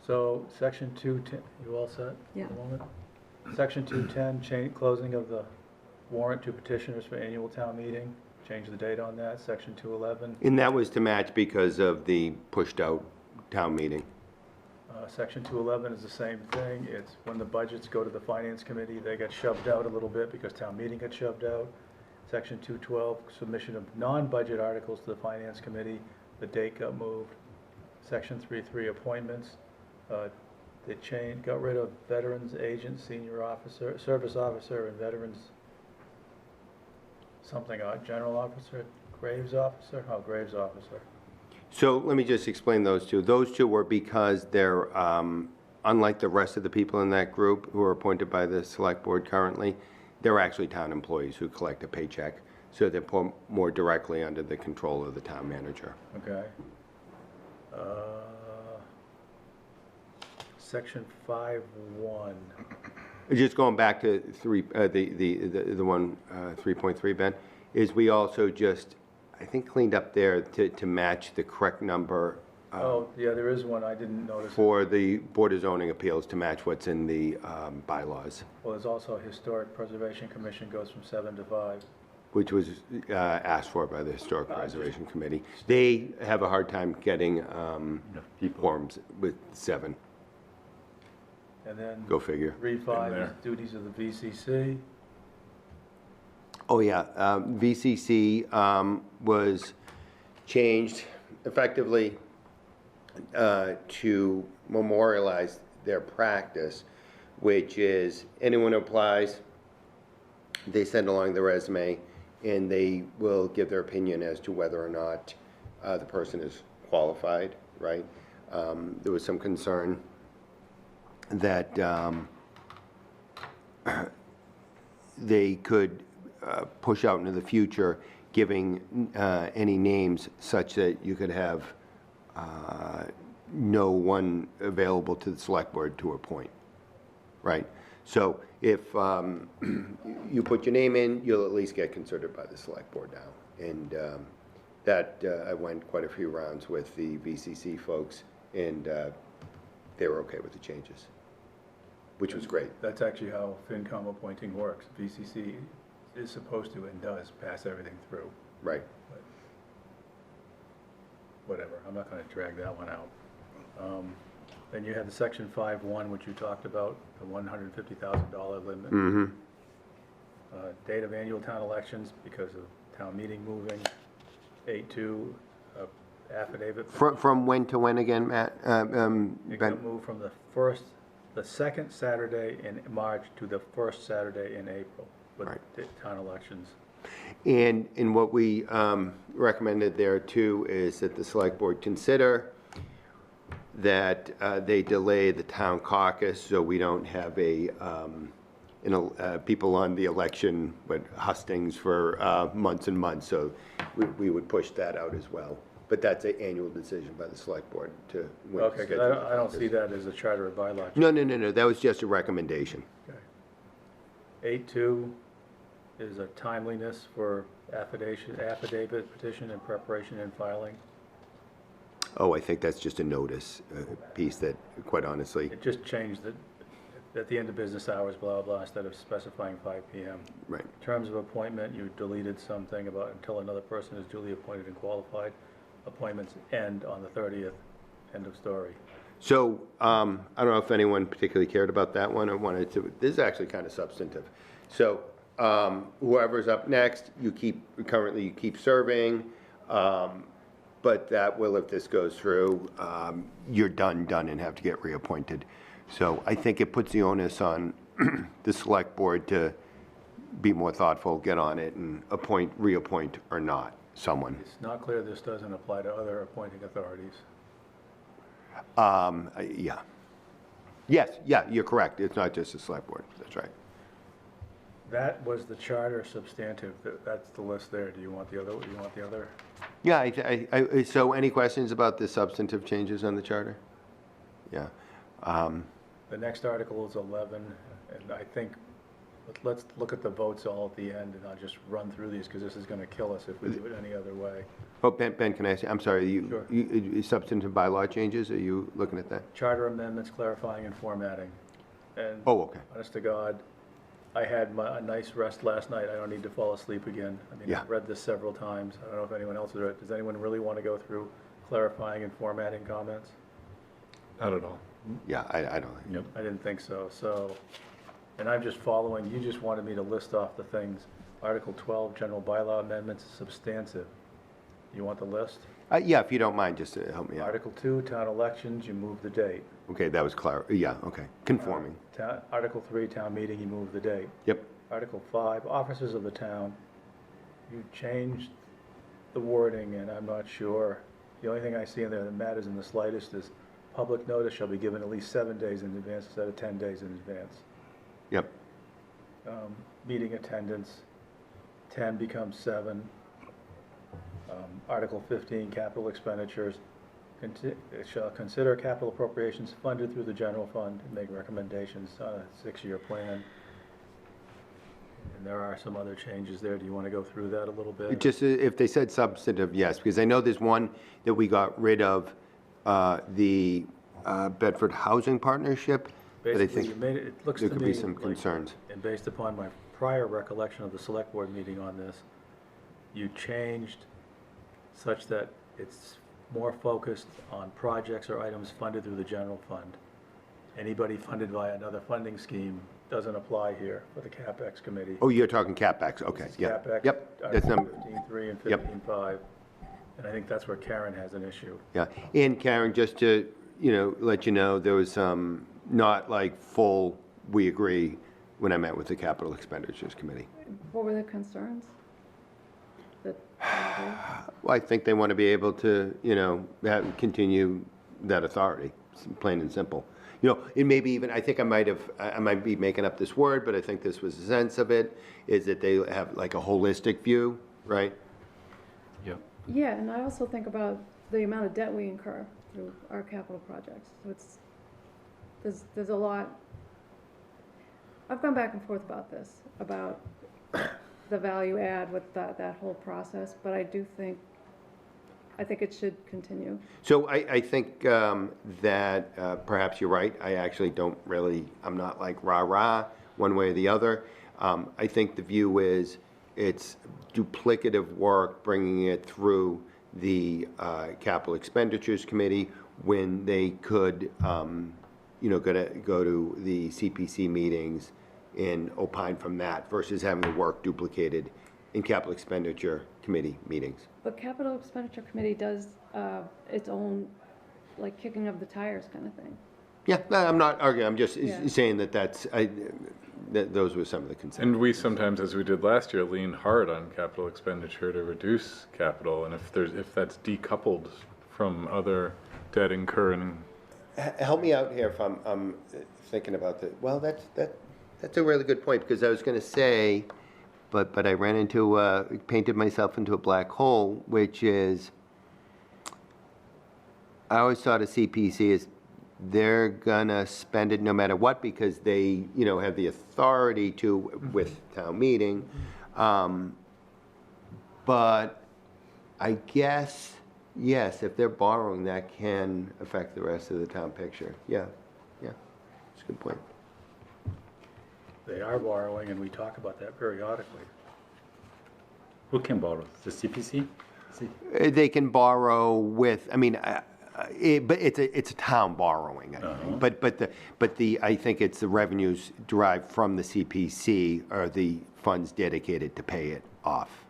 So, section 210, you all set? Yeah. For the moment? Section 210, closing of the warrant to petitioners for annual town meeting, change the date on that. Section 211, And that was to match because of the pushed-out town meeting. Section 211 is the same thing. It's when the budgets go to the finance committee, they get shoved out a little bit because town meeting got shoved out. Section 212, submission of non-budget articles to the finance committee, the date got moved. Section 3.3, appointments, they got rid of veterans agent, senior officer, service officer, and veterans, general officer, graves officer, graves officer. So let me just explain those two. Those two were because they're, unlike the rest of the people in that group who are appointed by the select board currently, they're actually town employees who collect a paycheck, so they're more directly under the control of the town manager. Okay. Section 5.1. Just going back to the one, 3.3, Ben, is we also just, I think, cleaned up there to match the correct number Oh, yeah, there is one, I didn't notice. for the Board of Zoning Appeals to match what's in the bylaws, Well, there's also Historic Preservation Commission goes from 7 to 5. which was asked for by the Historic Preservation Committee. They have a hard time getting Enough people. forms with 7, And then go figure. 3.5 is there. duties of the VCC. Oh, yeah, VCC was changed effectively to memorialize their practice, which is anyone who applies, they send along their resume, and they will give their opinion as to whether or not the person is qualified, right? There was some concern that they could push out into the future, giving any names such that you could have no one available to the select board to appoint, right? So if you put your name in, you'll at least get considered by the select board now. And that, I went quite a few rounds with the VCC folks, and they were okay with the changes, which was great. That's actually how FinCom appointing works. VCC is supposed to and does pass everything through. Right. Whatever, I'm not gonna drag that one out. Then you had the section 5.1, which you talked about, the $150,000 limit. Mm-hmm. Date of annual town elections because of town meeting moving. 8.2, affidavit. From when to when again, Matt? It Ben? got moved from the second Saturday in March to the first Saturday in April with Right. the town elections. And what we recommended there too is that the select board consider that they delay the town caucus so we don't have people on the election, but hustings for months and months. So we would push that out as well. But that's an annual decision by the select board to. when to Okay, 'cause schedule the I don't caucus. see that as a charter or bylaw. No, that was just a recommendation. Okay. 8.2 is a timeliness for affidavit, petition, and preparation and filing. Oh, I think that's just a notice piece that, quite honestly, It just changed it at the end of business hours, blah, blah, instead of specifying 5 PM. right. Terms of appointment, you deleted something about until another person is duly appointed and qualified. appointments end on the 30th, end of story. So, I don't know if anyone particularly cared about that one or wanted to, this is actually kind of substantive. So, whoever's up next, currently you keep serving, but that will, if this goes through, you're done and have to get reappointed. So I think it puts the onus on the select board to be more thoughtful, get on it, and reappoint or not someone. It's not clear this doesn't apply to other appointing authorities. Yeah. Yes, yeah, you're correct. It's not just the select board. That's right. That was the charter substantive, that's the list there. Do you want the other? Yeah, so any questions about the substantive changes on the charter? Yeah. The next article is 11, and I think, let's look at the votes all at the end, and I'll just run through these, because this is gonna kill us if we do it any other way. Oh, Ben, can I ask you, I'm sorry, Sure. Substantive bylaw changes, are you looking at that? Charter amendments, clarifying and formatting. And Oh, okay. honest to God, I had a nice rest last night. I don't need to fall asleep again. I mean, Yeah. I've read this several times. I don't know if anyone else has read it. Does anyone really want to go through clarifying and formatting comments? Not at all. Yeah, I don't, Yep. I didn't think so. So, and I'm just following, you just wanted me to list off the things. Article 12, general bylaw amendments, substantive. You want the list? yeah, if you don't mind, just to help me out. Article 2, town elections, you move the date. Okay, that was yeah, okay, conforming. Article 3, town meeting, you move the date. Yep, Article 5, officers of the town, you changed the wording, and I'm not sure. The only thing I see in there that matters in the slightest is public notice shall be given at least 7 days in advance instead of 10 days in advance. yep, Meeting attendance, 10 becomes 7. Article 15, capital expenditures, shall consider capital appropriations funded through the general fund and make recommendations on a 6-year plan. And there are some other changes there. Do you want to go through that a little bit? just if they said substantive, yes, because I know there's one that we got rid of, the Bedford Housing Partnership, but I Basically, think you made it, it looks to there me could be some like- concerns. And based upon my prior recollection of the select board meeting on this, you changed such that it's more focused on projects or items funded through the general fund. Anybody funded by another funding scheme doesn't apply here for the CapEx committee. Oh, you're talking CapEx, okay, This is yeah, CapEx, yep, that's Article number, 15.3 and Yep. 15.5. And I think that's where Karen has an issue. yeah. And Karen, just to, let you know, there was not like full, we agree, when I met with the Capital Expenditures Committee. What were the concerns? That, Well, I think they want to be able to, continue that authority, plain and simple. It may be even, I think I might be making up this word, but I think this was the sense of it, is that they have like a holistic view, right? Yep. yeah, and I also think about the amount of debt we incur through our capital projects. So there's a lot. I've gone back and forth about this, about the value add with that whole process, but I think it should continue. So I think that perhaps you're right. I actually don't really, I'm not like rah-rah one way or the other. I think the view is it's duplicative work bringing it through the Capital Expenditures Committee when they could, go to the CPC meetings and opine from that versus having the work duplicated in Capital Expenditure Committee meetings. But capital expenditure committee does its own, like, kicking of the tires kind of thing. Yeah, no, I'm not arguing, I'm just Yeah. saying that those were some of the concerns. And we sometimes, as we did last year, lean hard on capital expenditure to reduce capital, and if that's decoupled from other debt incurring. Help me out here if I'm thinking about that. Well, that's a really good point, because I was going to say, but I ran into, painted myself into a black hole, which is, I always thought of CPC as they're gonna spend it no matter what, because they, have the authority to with town meeting. But I guess, yes, if they're borrowing, that can affect the rest of the town picture. Yeah, it's a good point. They are borrowing, and we talk about that periodically. Who can borrow? The CPC? They can borrow with, I mean, but it's a town borrowing, I think. But I think it's the revenues derived from the CPC are the funds dedicated to pay it off.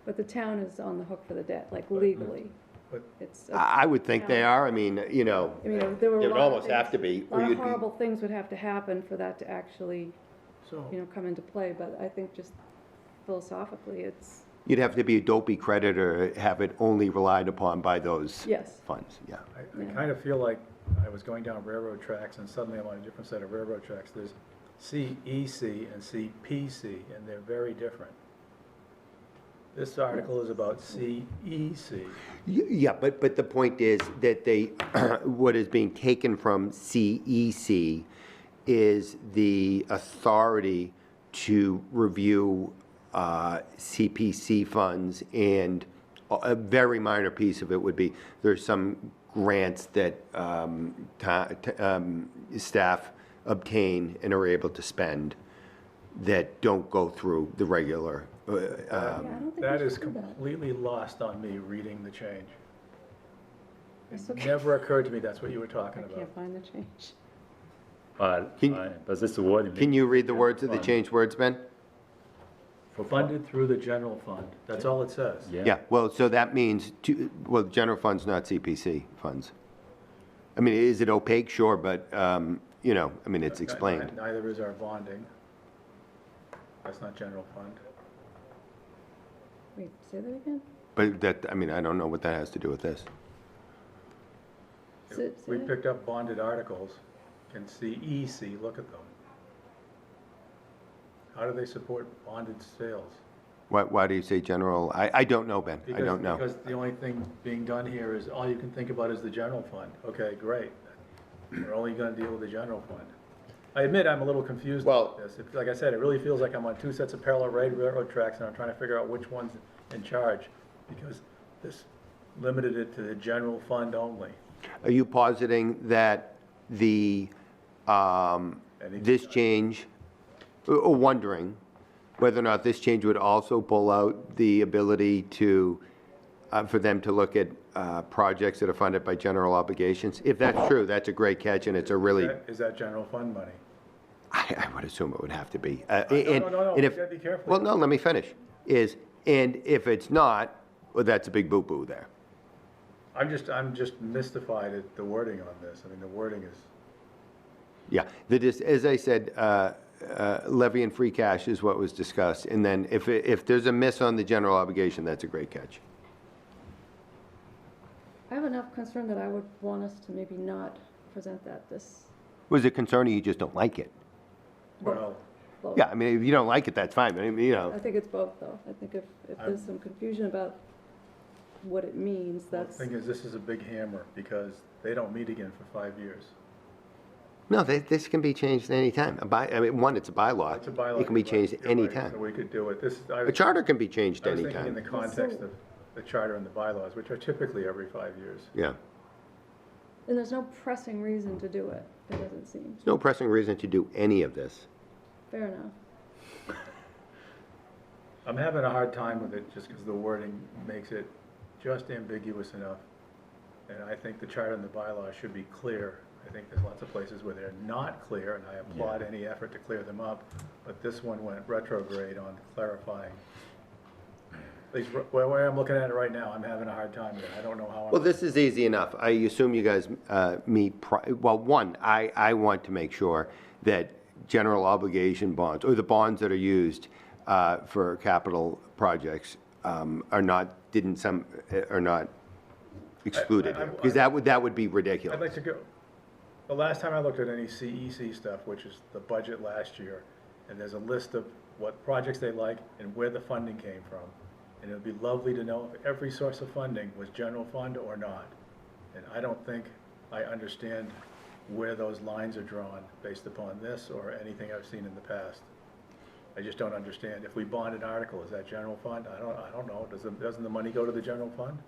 But the town is on the hook for the debt, like legally. But- It's, I would think they are, I mean, you know, I mean, there were it a would lot of almost have to things- be, A or lot you'd of be. horrible things would have to happen for that to actually, So, come into play, but I think just philosophically, it's, You'd have to be a dopey creditor, have it only relied upon by those yes. funds, yeah. I kind of feel like I was going down railroad tracks and suddenly I'm on a different set of railroad tracks. There's CEC and CPC, and they're very different. This article is about CEC. Yeah, but the point is that they, what is being taken from CEC is the authority to review CPC funds, and a very minor piece of it would be, there's some grants that staff obtain and are able to spend that don't go through the regular. Yeah, I don't think That we is should do that. completely lost on me reading the change. That's It okay. never occurred to me that's what you were I talking about. can't find the change. But Can- but this wording. Can you read the words of the Fund. changed words, Ben? For Funded through the general fund. That's all it says. Yeah, well, so that means, well, general fund's not CPC funds. I mean, is it opaque? Sure, but, you know, I mean, it's explained. Neither is our bonding. That's not general fund. Wait, say that again? But that, I mean, I don't know what that has to do with this. Say We that- picked up bonded articles in CEC, look at them. How do they support bonded sales? Why do you say general? I don't know, Ben, I don't know. Because the only thing being done here is, all you can think about is the general fund. Okay, great. We're only gonna deal with the general fund. I admit I'm a little confused Well- about this. Like I said, it really feels like I'm on two sets of parallel railroad tracks, and I'm trying to figure out which one's in charge, because this limited it to the general fund only. Are you positing that the, this change, or wondering whether or not this change would also pull out the ability to, for them to look at projects that are funded by general obligations? If that's true, that's a great catch, and it's a really, Is that general fund money? I would assume it would have to be. No, And you if, gotta be careful. well, no, let me finish. And if it's not, well, that's a big boo-boo there. I'm just mystified at the wording on this. I mean, the wording is, Yeah, as I said, levy and free cash is what was discussed, and then if there's a miss on the general obligation, that's a great catch. I have enough concern that I would want us to maybe not present that this, Was it concerning you just don't like it? well, both. Yeah, I mean, if you don't like it, that's fine, but I mean, you I know, think it's both, though. I think if there's some confusion about what it means, the that's, thing is, this is a big hammer, because they don't meet again for 5 years. no, this can be changed anytime. I mean, one, it's a bylaw. It's a bylaw. It can be you're right, changed you're right, anytime. So we could do it. A charter can be changed I was thinking in anytime. the context of the charter and the bylaws, which are typically every 5 years. Yeah. and there's no pressing reason to do it, it doesn't seem. There's no pressing reason to do any of this. Fair enough. I'm having a hard time with it, just because the wording makes it just ambiguous enough. And I think the charter and the bylaws should be clear. I think there's lots of places where they're not clear, and I applaud any effort to clear them up. But this one went retrograde on clarifying. At least where I'm looking at it right now, I'm having a hard time with it. I don't know how. Well, this is easy enough. I assume you guys meet, well, one, I want to make sure that general obligation bonds, or the bonds that are used for capital projects, are not excluded here, because that would be I'd ridiculous. like to go, the last time I looked at any CEC stuff, which is the budget last year, and there's a list of what projects they like and where the funding came from. And it would be lovely to know if every source of funding was general fund or not. And I don't think I understand where those lines are drawn based upon this or anything I've seen in the past. I just don't understand. If we bond an article, is that general fund? I don't know. Doesn't the money go to the general fund?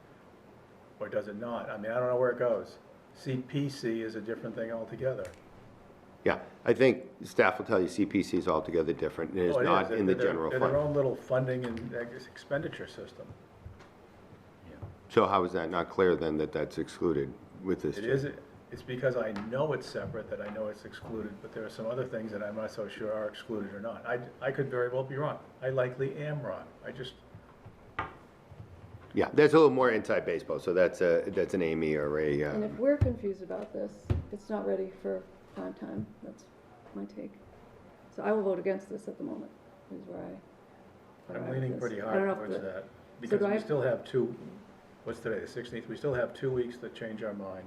Or does it not? I mean, I don't know where it goes. CPC is a different thing altogether. Yeah, I think staff will tell you CPC is altogether different, and is Oh, it not is. in the They're general They're their fund. own little funding and expenditure system. Yeah. So how is that not clear then that that's excluded with this? It is, it's because I know it's separate that I know it's excluded, but there are some other things that I'm not so sure are excluded or not. I could very well be wrong. I likely am wrong. I just, Yeah, there's a little more inside baseball, so that's an Amy or a, And if we're confused about this, it's not ready for prime time. That's my take. So I will vote against this at the moment, is where I. I'm where I leaning this. pretty I don't hard know if towards the- that. Because do we I- still have what's today, the 16th? We still have 2 weeks to change our mind.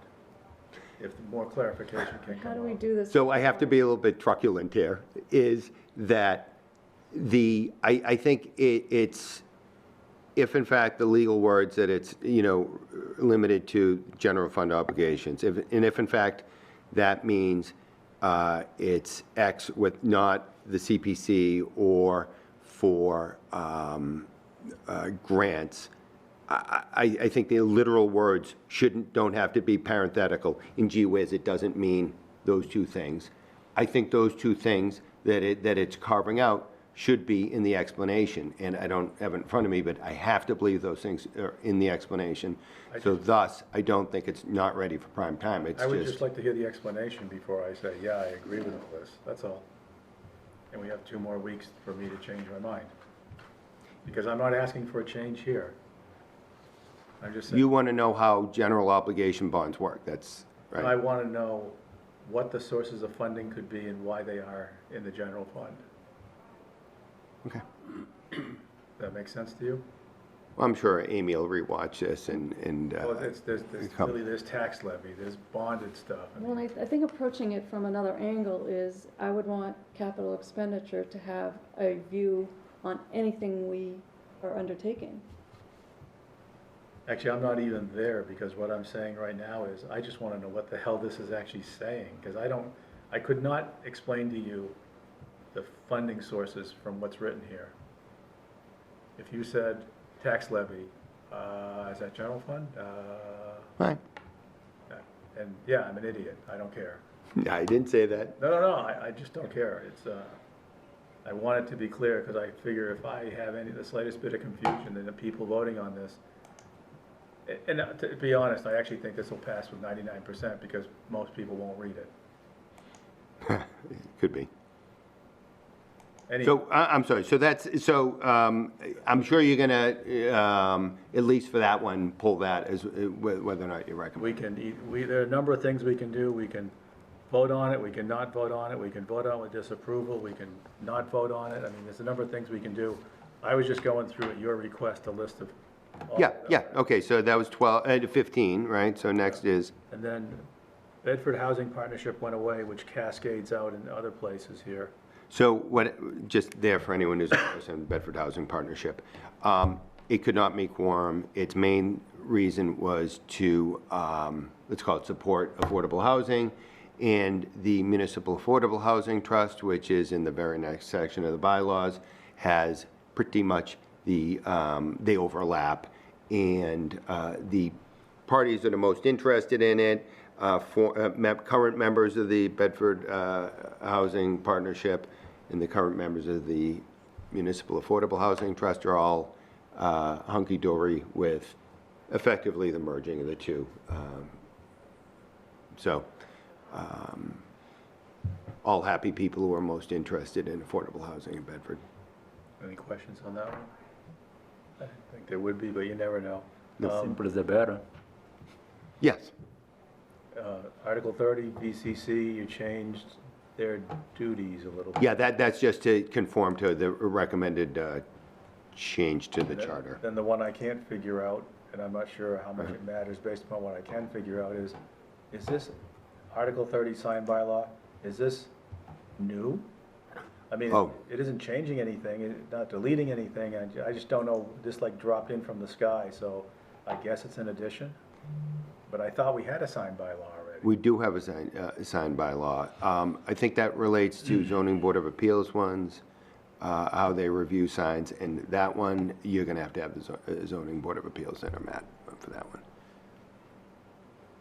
If more clarification can come How do we out. do this? so I have to be a little bit truculent here, is that I think it's, if in fact the legal words that it's, limited to general fund obligations, if in fact that means it's X with not the CPC or for grants, I think the literal words don't have to be parenthetical. In gee whiz, it doesn't mean those two things. I think those two things that it's carving out should be in the explanation, and I don't have it in front of me, but I have to believe those things are in the explanation. So thus, I don't think it's not ready for prime time. It's I would just like to hear the explanation before I say, yeah, I agree with all this. That's all. And we have 2 more weeks for me to change my mind. Because I'm not asking for a change here. I'm just saying. You want to know how general obligation bonds work, that's I right. want to know what the sources of funding could be and why they are in the general fund. Okay. Does that make sense to you? Well, I'm sure Amy will rewatch this and Well, there's come. really, there's tax levy, there's bonded stuff. I mean, Well, I think approaching it from another angle is, I would want capital expenditure to have a view on anything we are undertaking. Actually, I'm not even there, because what I'm saying right now is, I just want to know what the hell this is actually saying, because I could not explain to you the funding sources from what's written here. If you said tax levy, is that general fund? Right. And yeah, I'm an idiot, I don't care. I didn't say that. No, I just don't care. I want it to be clear, because I figure if I have the slightest bit of confusion in the people voting on this, and to be honest, I actually think this will pass with 99%, because most people won't read it. Could be. Any- So, I'm sorry, I'm sure you're gonna, at least for that one, pull that as, whether or not you recommend. there are a number of things we can do. We can vote on it, we can not vote on it, we can vote on it with disapproval, we can not vote on it. I mean, there's a number of things we can do. I was just going through at your request, a list of all Yeah, of them. yeah, okay, so that was 15, right? So next is, And then Bedford Housing Partnership went away, which cascades out in other places here. so what, just there for anyone who's interested in Bedford Housing Partnership, it could not meet quorum. Its main reason was to, let's call it support affordable housing, and the Municipal Affordable Housing Trust, which is in the very next section of the bylaws, has pretty much they overlap, and the parties that are most interested in it, current members of the Bedford Housing Partnership and the current members of the Municipal Affordable Housing Trust are all hunky-dory with effectively the merging of the two. All happy people who are most interested in affordable housing in Bedford. Any questions on that one? I think there would be, but you never know. The simpler the better. Yes. Article 30, VCC, you changed their duties a little bit. Yeah, that's just to conform to the recommended change to the charter. Then the one I can't figure out, and I'm not sure how much it matters based upon what I can figure out, is this Article 30 signed by law, is this new? I mean, Oh. it isn't changing anything, not deleting anything, I just don't know, this like dropped in from the sky, so I guess it's an addition? But I thought we had a signed by law already. We do have a signed by law. I think that relates to zoning board of appeals ones, how they review signs, and that one, you're gonna have the zoning board of appeals center, Matt, for that one.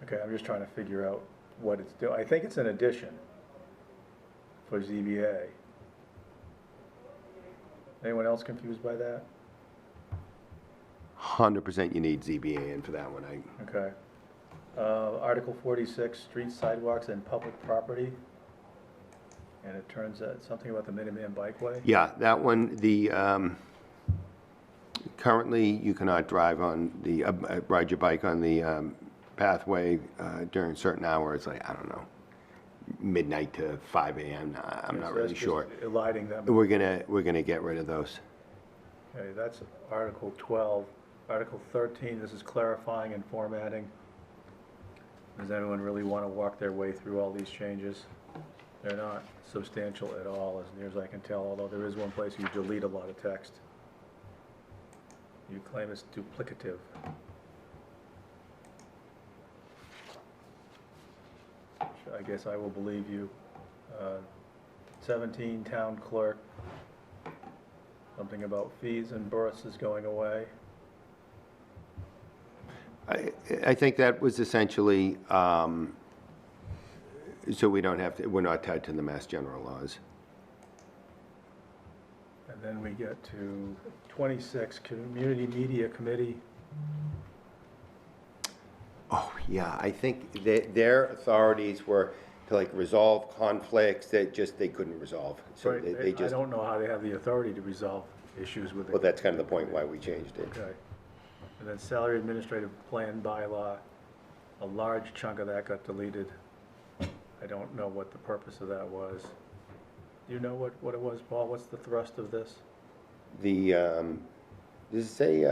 Okay, I'm just trying to figure out what it's doing. I think it's an addition for ZBA. Anyone else confused by that? 100% you need ZBA in for that one. Okay. Article 46, street sidewalks and public property. And it turns out something about the Minuteman Bikeway. Yeah, that one, currently you cannot drive on ride your bike on the pathway during certain hours, like, I don't know, midnight to 5 a.m. I'm not So really that's just sure. eliding them. We're gonna get rid of those. Okay, that's Article 12. Article 13, this is clarifying and formatting. Does anyone really want to walk their way through all these changes? They're not substantial at all, as near as I can tell, although there is one place you delete a lot of text. You claim it's duplicative. I guess I will believe you. 17, town clerk. Something about fees and berths is going away. I think that was essentially, so we don't have to, we're not tied to the Mass General laws. And then we get to 26, Community Media Committee. Oh, yeah, I think that their authorities were to like resolve conflicts that just they couldn't resolve. So Right, they I just, don't know how they have the authority to resolve issues with it. well, that's kind of the point why we changed it. Okay. And then salary administrative plan bylaw, a large chunk of that got deleted. I don't know what the purpose of that was. Do you know what it was, Paul? What's the thrust of this? The, does it say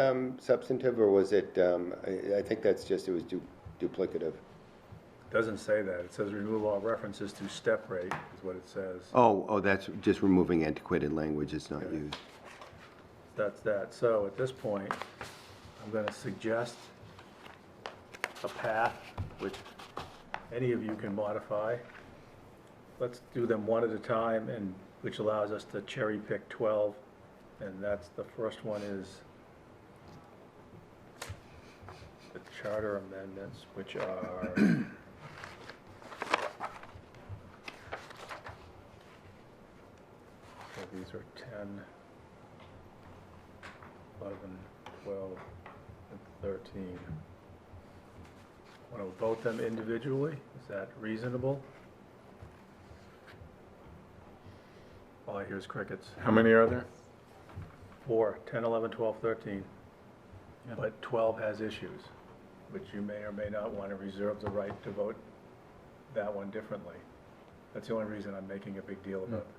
substantive or was it, I think that's just, it was duplicative. Doesn't say that. It says remove all references to step rate is what it says. Oh, that's just removing antiquated language, it's not Okay. used. That's that. So at this point, I'm going to suggest a path which any of you can modify. Let's do them one at a time, and which allows us to cherry pick 12. And that's, the first one is the charter amendments, which are so these are 10, 11, 12, and 13. Want to vote them individually? Is that reasonable? All I hear is crickets. How many are there? 4, 10, 11, 12, 13. But 12 has issues, which you may or may not want to reserve the right to vote that one differently. That's the only reason I'm making a big deal about this.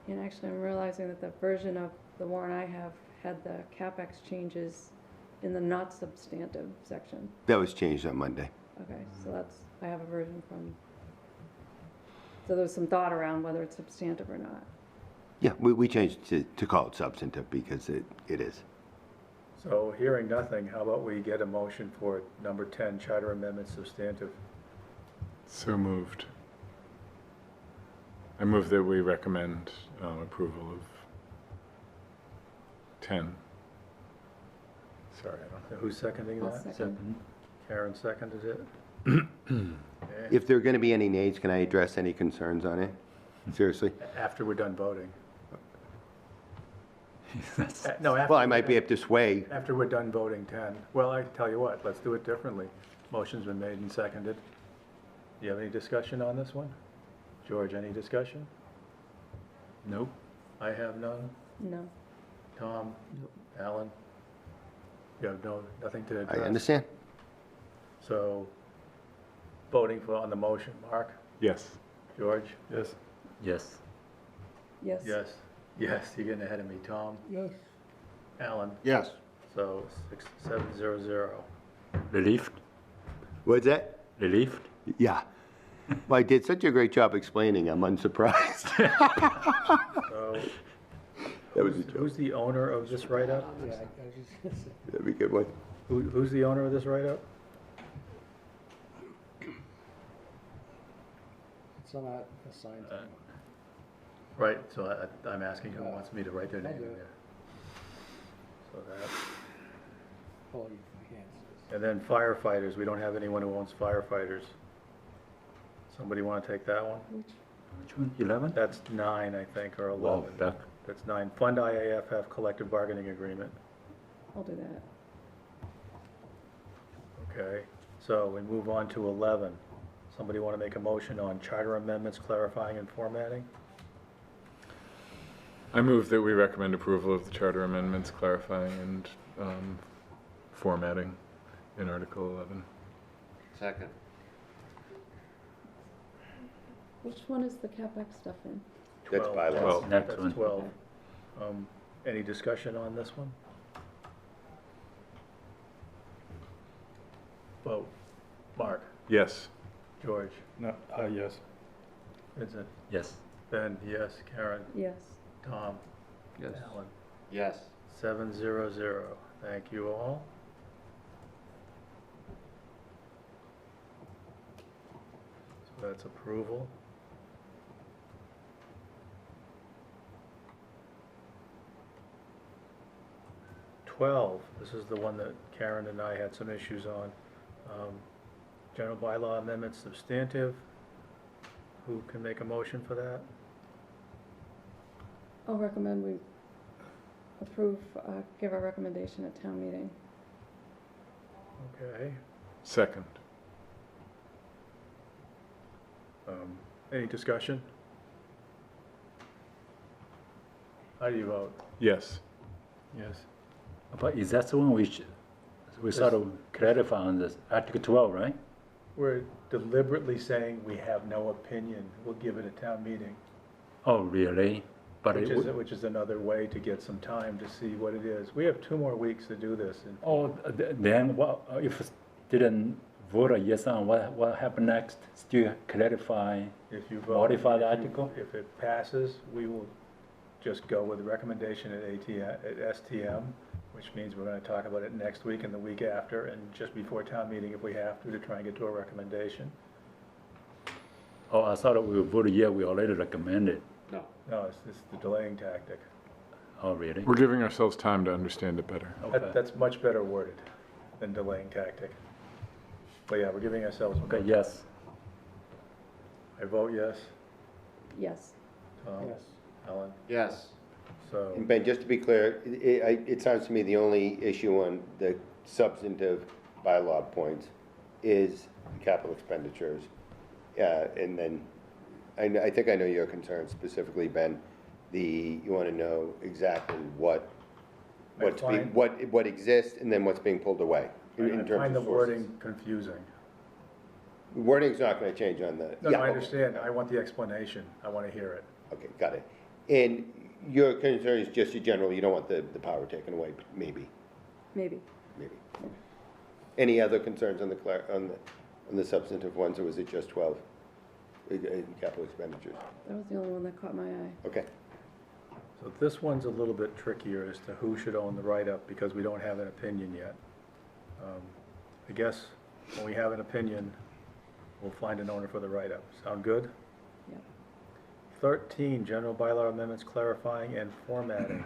And actually, I'm realizing that the version of the warrant I have had the CapEx changes in the not substantive section. That was changed on Monday. Okay, so that's, I have a version from, so there's some thought around whether it's substantive or not. Yeah, we changed to call it substantive because it is. So hearing nothing, how about we get a motion for number 10, charter amendment substantive? So moved. I move that we recommend approval of 10. Sorry, I don't know. Who's seconding I'll that? second. Karen seconded it. Okay. If there are going to be any nays, can I address any concerns on it? Seriously? After we're done voting. No, after. Well, I might be able to sway. After we're done voting 10. Well, I tell you what, let's do it differently. Motion's been made and seconded. Do you have any discussion on this one? George, any discussion? Nope. I have none. No. Tom? Alan? You have nothing to address? I understand. So, voting on the motion, Mark? Yes. George? Yes. Yes. Yes. Yes. Yes, you're getting ahead of me. Tom? Yes. Alan? Yes. So, 7-0-0. Relieved? What's that? Relieved? Yeah. Well, I did such a great job explaining, I'm unsurprised. So, That was a joke. who's the owner of this write-up? Yeah, I was just gonna say. That'd be a good one. Who's the owner of this write-up? It's not assigned to anyone. Right, so I'm asking who wants me to write their name in do it. there. So that, Paul, your hands. and then firefighters, we don't have anyone who owns firefighters. Somebody want to take that one? Which one? 11? That's 9, I think, or Wow, 11. that, That's 9. Fund IAFF collective bargaining agreement. I'll do that. Okay, so we move on to 11. Somebody want to make a motion on charter amendments clarifying and formatting? I move that we recommend approval of the charter amendments clarifying and formatting in Article 11. Second. Which one is the CapEx stuff in? That's 12. bylaws. Well, next That's one. 12. Any discussion on this one? Vote. Mark, Yes. George, No, yes. Vincent, Yes. Ben, yes, Karen, Yes. Tom, Yes. Alan. Yes. 700. Thank you all. So that's approval. This is the one that Karen and I had some issues on. General bylaw amendment substantive. Who can make a motion for that? I'll recommend we approve, give our recommendation at town meeting. Okay. Second. Any discussion? How do you vote? Yes. Yes. But is that the one we sort of clarify on this Article 12, right? We're deliberately saying we have no opinion. We'll give it a town meeting, Oh, really? But it would. which is another way to get some time to see what it is. We have 2 more weeks to do this. And Oh, then what, if it didn't vote a yes on, what happened next? Still clarify? if you vote, Modify the if you- article? If it passes, we will just go with the recommendation at STM, which means we're going to talk about it next week and the week after, and just before town meeting if we have to try and get to a recommendation. Oh, I thought we voted yeah, we already recommended. No. No, it's the delaying tactic. Oh, really? We're giving ourselves time to understand it better. Okay. That's much better worded than delaying tactic. But yeah, we're giving ourselves. Okay, yes. I vote yes. Yes. Tom? Yes. Ellen? Yes. So, And Ben, just to be clear, it sounds to me the only issue on the substantive bylaw points is capital expenditures. And then, I think I know your concern specifically, Ben. You want to know exactly what exists and then what's being pulled away in I terms find the of sources. wording confusing. The wording's not going to change on the. No, yeah, I okay. understand. I want the explanation. I want to hear it. Okay, got it. And your concern is just in general, you don't want the power taken away, maybe. Maybe. Okay. Any other concerns on the substantive ones, or was it just 12 capital expenditures? That was the only one that caught my eye. Okay. So this one's a little bit trickier as to who should own the write-up because we don't have an opinion yet. I guess when we have an opinion, we'll find an owner for the write-up. Sound good? Yep. 13, general bylaw amendments clarifying and formatting.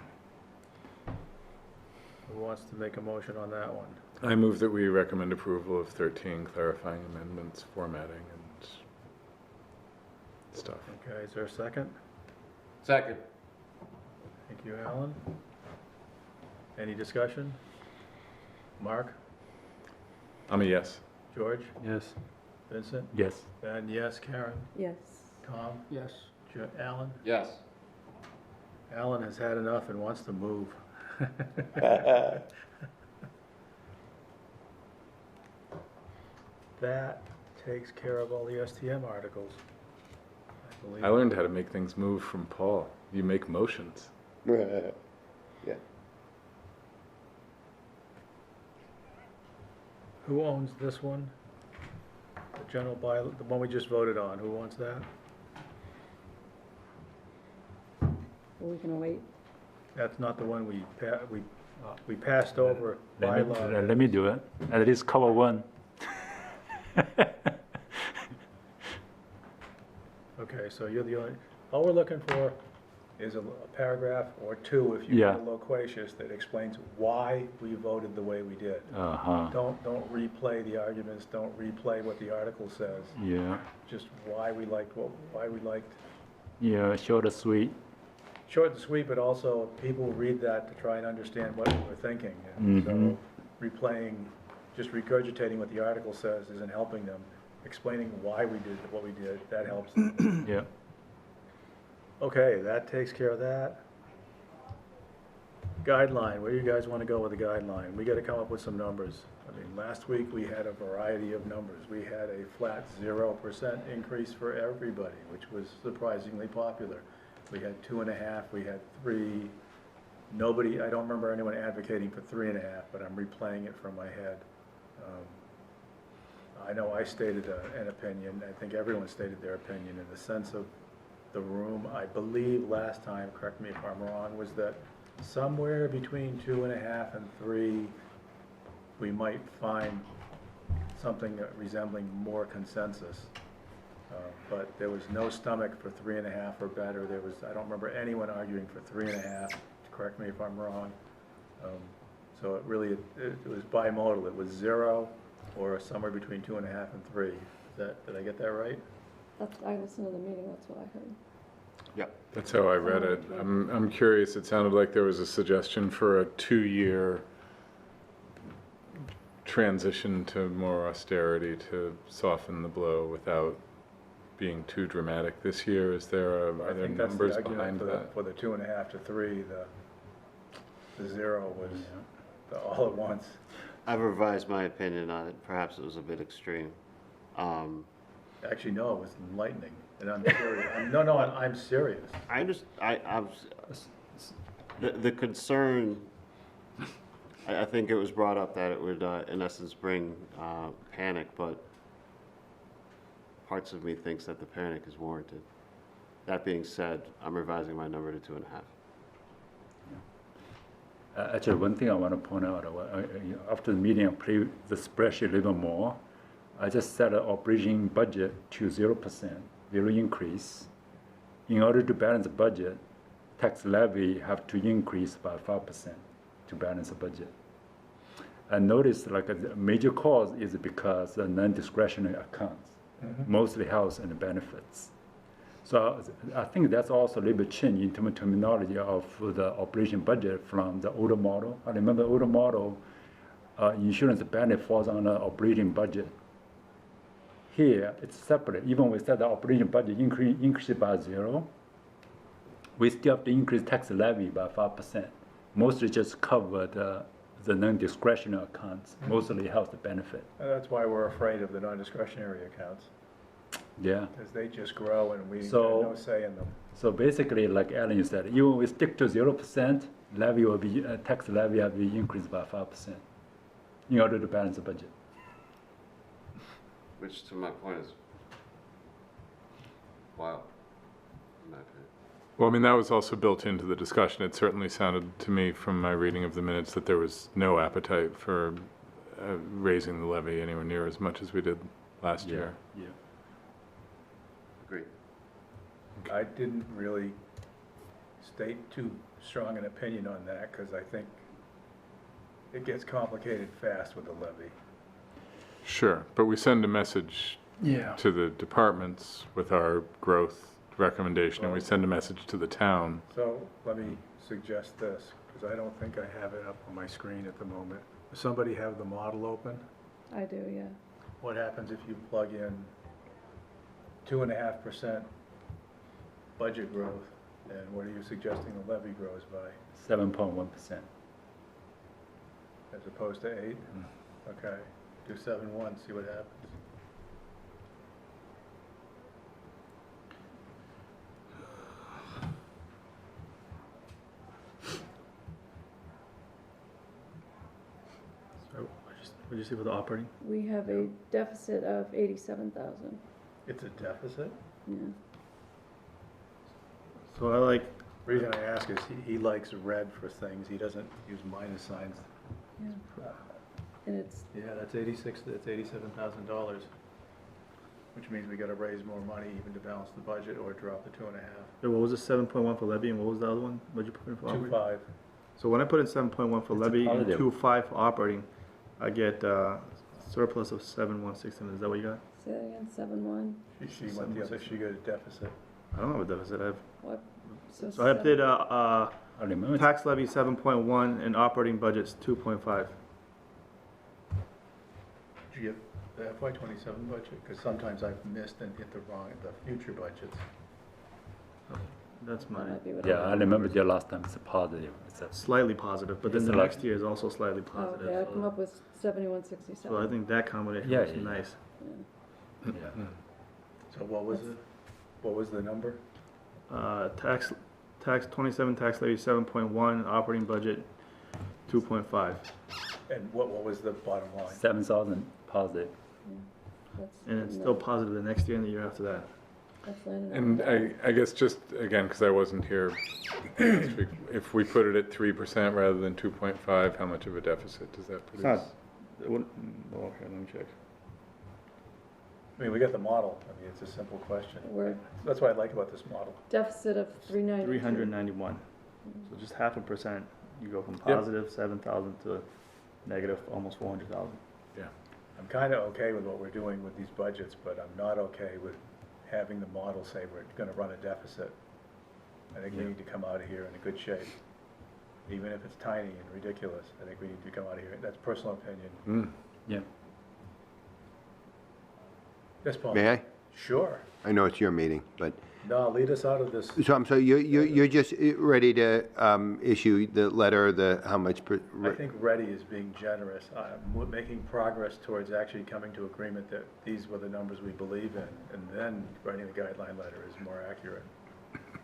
Who wants to make a motion on that one? I move that we recommend approval of 13 clarifying amendments, formatting, and stuff. Okay, is there a second? Second. Thank you, Alan. Any discussion? Mark? I'm a yes. George? Yes. Vincent? Yes. Ben, yes. Karen? Yes. Tom? Yes. Alan? Yes. Alan has had enough and wants to move. That takes care of all the STM articles, I believe. I learned how to make things move from Paul. You make motions. Yeah. Who owns this one? The general bylaw, the one we just voted on, who owns that? Well, we can wait. That's not the one we passed over bylaw. Let me do it. At least cover one. Okay, so you're the only, all we're looking for is a paragraph or two, if you're Yeah. loquacious, that explains why we voted the way we did. Uh-huh. Don't replay the arguments, don't replay what the article says, Yeah. just why we liked, Yeah, short and sweet. short and sweet, but also people read that to try and understand what we're thinking. And so replaying, just regurgitating what the article says isn't helping them. Explaining why we did what we did, that helps them. Yeah. Okay, that takes care of that. Guideline, where do you guys want to go with the guideline? We got to come up with some numbers. I mean, last week we had a variety of numbers. We had a flat 0% increase for everybody, which was surprisingly popular. We had 2.5, we had 3. Nobody, I don't remember anyone advocating for 3.5, but I'm replaying it from my head. I know I stated an opinion. I think everyone stated their opinion in the sense of the room. I believe last time, correct me if I'm wrong, was that somewhere between 2.5 and 3, we might find something resembling more consensus. But there was no stomach for 3.5 or better. There was, I don't remember anyone arguing for 3.5. Correct me if I'm wrong. So it really, it was bimodal. It was 0 or somewhere between 2.5 and 3. Did I get that right? I listened to the meeting, that's what I heard. Yep. That's how I read it. I'm curious, it sounded like there was a suggestion for a 2-year transition to more austerity to soften the blow without being too dramatic this year. Is there, are there numbers behind that? For the 2.5 to 3, the 0 was the all at once. I've revised my opinion on it. Perhaps it was a bit extreme. Actually, no, it was enlightening, and I'm serious. I'm serious. I just, the concern, I think it was brought up that it would, in essence, bring panic, but parts of me thinks that the panic is warranted. That being said, I'm revising my number to 2.5. Actually, one thing I want to point out, after the meeting, I played the spreadsheet a little more. I just set an operating budget to 0%, 0 increase. In order to balance the budget, tax levy have to increase by 5% to balance the budget. I noticed like a major cause is because the non-discretionary accounts, mostly health and benefits. So I think that's also a little bit change in terms of terminology of the operation budget from the older model. I remember the older model, insurance benefit falls on the operating budget. Here, it's separate. Even we set the operating budget increase by 0, we still have to increase tax levy by 5%. Mostly just cover the non-discretionary accounts, mostly health benefit. And that's why we're afraid of the non-discretionary accounts, Yeah. because they just grow and we have So- no say in them. So basically, like Alan said, even we stick to 0%, levy will be tax levy will be increased by 5% in order to balance the budget. Which, to my point, is wild, in my opinion. Well, I mean, that was also built into the discussion. It certainly sounded to me from my reading of the minutes that there was no appetite for raising the levy anywhere near as much as we did last year. Yeah. Agreed. I didn't really state too strong an opinion on that, because I think it gets complicated fast with the levy. Sure, but we send a message Yeah. to the departments with our growth recommendation, and we send a message to the town. So let me suggest this, because I don't think I have it up on my screen at the moment. Does somebody have the model open? I do, yeah. What happens if you plug in 2.5% budget growth, and what are you suggesting the levy grows by, 7.1%. as opposed to 8? Okay, do 7.1, see what happens. So, what'd you say for the operating? We have a deficit of 87,000, It's a deficit? yeah. So I like, Reason I ask is he likes red for things, he doesn't use minus signs. Yeah. And it's, Yeah, that's $87,000, which means we gotta raise more money even to balance the budget or drop the 2.5. what was it, 7.1 for levy, and what was the other one? What'd you put in for operating? 2.5. So when I put in 7.1 for It's a levy and positive. 2.5 for operating, I get surplus of 7,116. Is that what you got? say that again, 7.1, She went the other, she got a deficit. I don't have a deficit. I have what, So I did, I remember. tax levy 7.1 and operating budget's 2.5. Did you get the FY '27 budget? Because sometimes I've missed and hit the future budgets. That's That my, might be what Yeah, I remember the last time it's a positive. It's a, slightly positive, but then It's the like- next year is also slightly Oh, positive. okay, I come so- up with 7167. So I think that combination Yeah, was yeah, yeah. nice. Yeah. yeah. So what was it? What was the number? Tax 27, tax levy 7.1, operating budget 2.5. And what was the bottom line? 7,000 positive. That's And it's no, still positive the next year and the year after that. that's landed on And that. I guess just, again, because I wasn't here last week, if we put it at 3% rather than 2.5, how much of a deficit does that It's not, produce? it wouldn't, well, okay, let me check. I mean, we got the model. I mean, it's a simple question. We're That's what I like about this model. deficit of 390. 391. So just 0.5%, you go from Yep. positive 7,000 to negative almost 400,000. I'm kind of okay with what we're doing with these budgets, but I'm not okay with having the model say we're going to run a deficit. I think we Yeah. need to come out of here in a good shape. Even if it's tiny and ridiculous, I think we need to come out of here. That's personal opinion. Mm. Yeah. Yes, Paul? May I? Sure. I know it's your meeting, but, No, lead us out of this. so I'm sorry, you're just ready to issue the letter, how much, I think ready is being generous. We're making progress towards actually coming to agreement that these were the numbers we believe in, and then writing the guideline letter is more accurate.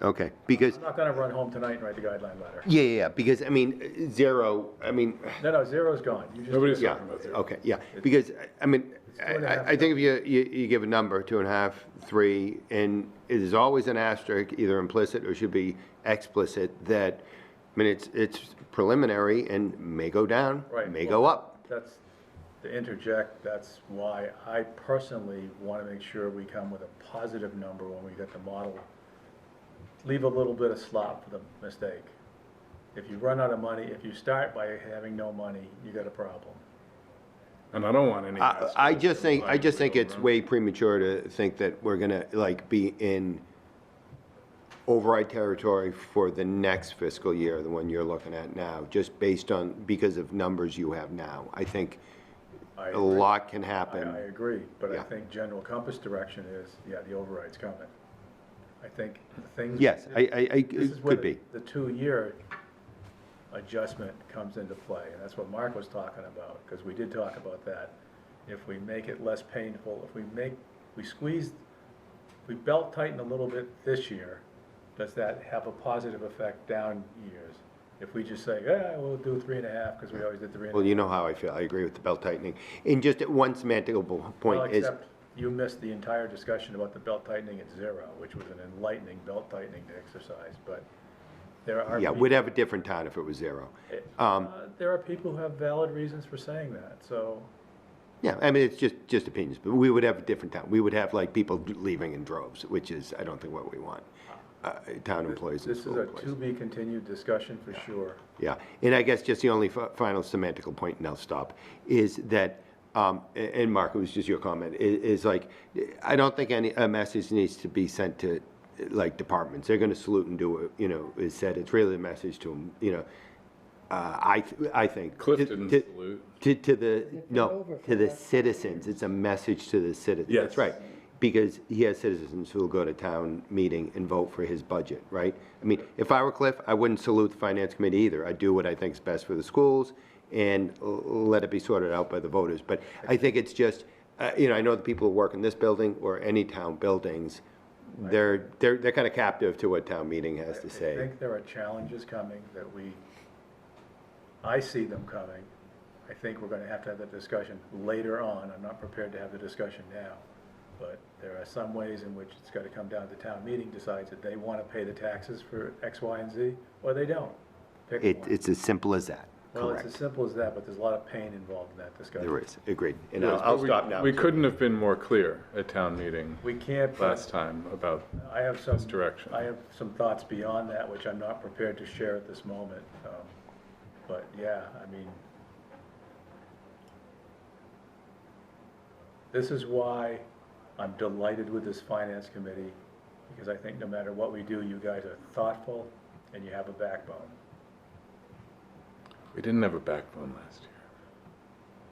okay, because, I'm not gonna run home tonight and write the guideline letter. yeah, because, I mean, zero, I mean, No, zero's gone. You just Nobody's did it. yeah, talking about zero. okay, yeah, because, I mean, It's 2.5. I think if you give a number, 2.5, 3, and it is always an asterisk, either implicit or should be explicit, that, I mean, it's preliminary and may go down, Right. may go up. That's, to interject, that's why I personally want to make sure we come with a positive number when we get the model. Leave a little bit of slop for the mistake. If you run out of money, if you start by having no money, you got a problem. And I don't want any. I just think it's way. way premature to think that we're gonna, like, be in override territory for the next fiscal year, the one you're looking at now, just based on, because of numbers you have now. I think I a agree. lot can I happen. agree, but I Yeah. think general compass direction is, yeah, the override's coming. I think the things. Yes, This is it where could be. the 2-year adjustment comes into play, and that's what Mark was talking about, because we did talk about that. If we make it less painful, if we belt tighten a little bit this year, does that have a positive effect down years? If we just say, yeah, we'll do 3.5, because we always did 3.5. Well, you know how I feel. I agree with the belt tightening. And just one semantic Well, point is, except you missed the entire discussion about the belt tightening at 0, which was an enlightening belt tightening exercise, but there are. yeah, people- we'd have a different town if it was 0. There are people who have valid reasons for saying that, so, Yeah, I mean, it's just opinions, but we would have a different town. We would have, like, people leaving in droves, which is, I don't think, what we want. Town employees and this is school a employees. to-be-continued discussion for sure. Yeah, and I guess just the only final semantical point, and I'll stop, is that, and Mark, it was just your comment, is like, I don't think a message needs to be sent to, like, departments. They're gonna salute and do it, you know, is said, it's really a message to them, you know. I think. Cliff to- didn't to- salute. To the, no, over to the for that. citizens, it's a message to the citizens. Yes. That's right, because he has citizens who will go to town meeting and vote for his budget, right? I mean, if I were Cliff, I wouldn't salute the finance committee either. I'd do what I think is best for the schools and let it be sorted out by the voters. But I think it's just, you know, I know the people who work in this building or any town buildings, they're kind of captive to what town meeting has to I say. think there are challenges coming that I see them coming. I think we're gonna have to have that discussion later on. I'm not prepared to have the discussion now. But there are some ways in which it's gotta come down to town meeting decides that they wanna pay the taxes for X, Y, and Z, or they don't. Pick one. It's as simple as that, Well, it's as correct. simple as that, but there's a lot of pain involved in that discussion. There is, agreed. And Yes, I'll but stop now. We couldn't have been more clear at town meeting We can't, last time about I have some. this direction. I have some thoughts beyond that, which I'm not prepared to share at this moment. But yeah, I mean, this is why I'm delighted with this finance committee. because I think no matter what we do, you guys are thoughtful and you have a backbone. We didn't have a backbone last year.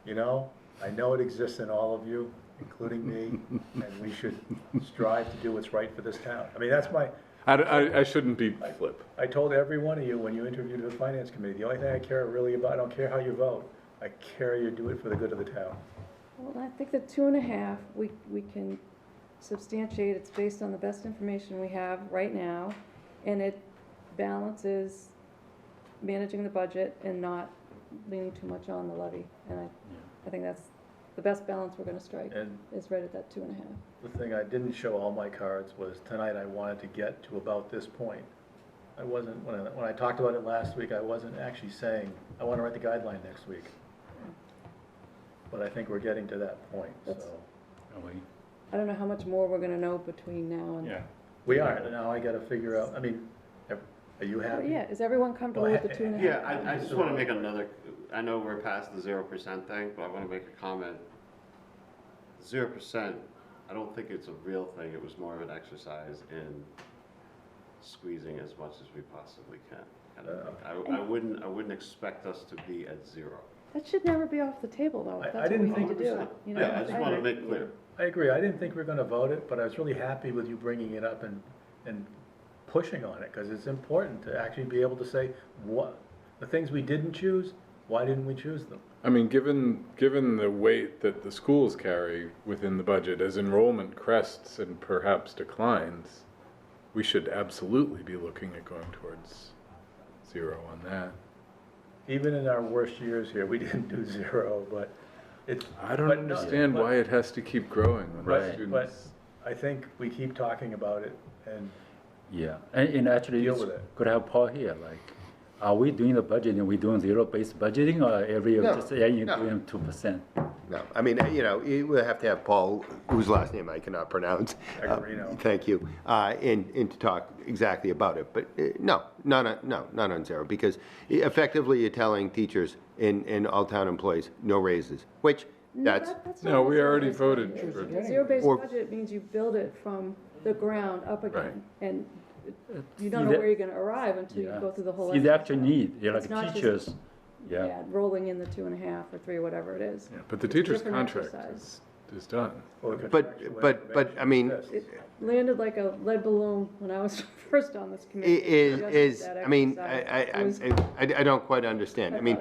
You know, I know it exists in all of you, including me, and we should strive to do what's right for this town. I mean, that's my, I shouldn't be flip. I told every one of you when you interviewed for the finance committee, the only thing I care really about, I don't care how you vote, I care you do it for the good of the town. Well, I think the 2.5, we can substantiate, it's based on the best information we have right now, and it balances managing the budget and not leaning too much on the levy. And I think that's the best balance we're gonna strike, And is right at that 2.5. the thing I didn't show all my cards was tonight I wanted to get to about this point. I wasn't, when I talked about it last week, I wasn't actually saying, I wanna write the guideline next week. But I think we're getting to that point, That's- so. Are we? I don't know how much more we're gonna know between now and. Yeah. We are, now I gotta figure out, I mean, are you Well, happy? yeah, is everyone comfortable with the 2.5? Yeah, I just want to make another, I know we're past the 0% thing, but I want to make a comment. 0%, I don't think it's a real thing. It was more of an exercise in squeezing as much as we possibly can. Kind of thing. I wouldn't expect us to be at 0. That should never be off the table, though. I That's what didn't we need to do. 100%. You know, Yeah, I just want to make clear. I agree, I didn't think we were gonna vote it, but I was really happy with you bringing it up and pushing on it, because it's important to actually be able to say, what, the things we didn't choose, why didn't we choose them? I mean, given the weight that the schools carry within the budget, as enrollment crests and perhaps declines, we should absolutely be looking at going towards 0 on that. Even in our worst years here, we didn't do 0, but it's. I don't but no, understand but- why it has to keep growing when Right, the but students. I think we keep talking about it, and Yeah, and actually, Deal it's with it. could have Paul here, like, are we doing the budgeting, are we doing zero-based budgeting, or every year No, just, yeah, you're no. doing 2%? No, I mean, you know, you will have to have Paul, whose last name I cannot pronounce. Agorino. Thank you, and to talk exactly about it, but no, not on 0, because effectively you're telling teachers and all town employees, no raises, which, that's, That's No, not we a already zero-based voted budget. for- A zero-based Or- budget means you build it from the ground up again, and you don't See know that- where you're gonna arrive until you Yeah. go through the whole. See the actual exercise. need, yeah, It's not like just- teachers, yeah. Rolling in the 2.5 or 3, whatever it is. Yeah, but the It's a teacher's different contract exercise. is done. well, the But- contractual but, I mean, information exists. It landed like a lead balloon when I was first on this committee. is, That I mean, exercise. It was- I don't quite understand, I mean,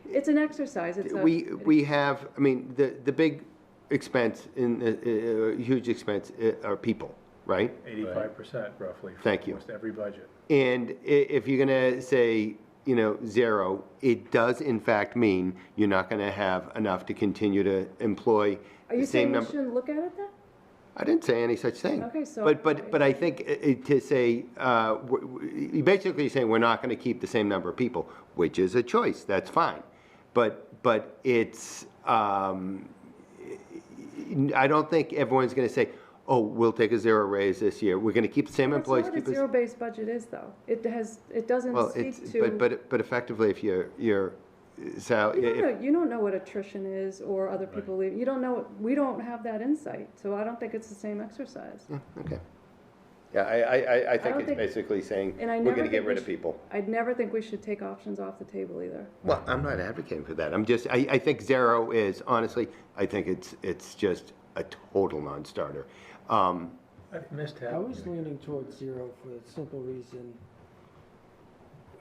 It's an exercise, it's a. we have, I mean, the big expense, huge expense are people, right? 85% roughly. for Thank you. Almost every budget. And if you're gonna say, you know, 0, it does in fact mean you're not gonna have enough to continue to employ Are the you same saying we number. shouldn't look at it then? I didn't say any such thing. Okay, so- But I think to say, you basically saying we're not gonna keep the same number of people, which is a choice, that's fine. But it's, I don't think everyone's gonna say, oh, we'll take a 0 raise this year, we're gonna keep the same employees. That's not keep what a us- zero-based budget is, though. It doesn't Well, speak it's, to. but effectively, if you're, You don't know what attrition is or other people leaving. You don't know, we don't have that insight, so I don't think it's the same exercise. okay. Yeah, I don't think it's think- basically saying, And I we're never gonna think get we rid of should- people. I'd never think we should take options off the table either. Well, I'm not advocating for that, I'm just, I think 0 is, honestly, I think it's just a total non-starter. I've missed I half. was leaning towards 0 for the simple reason,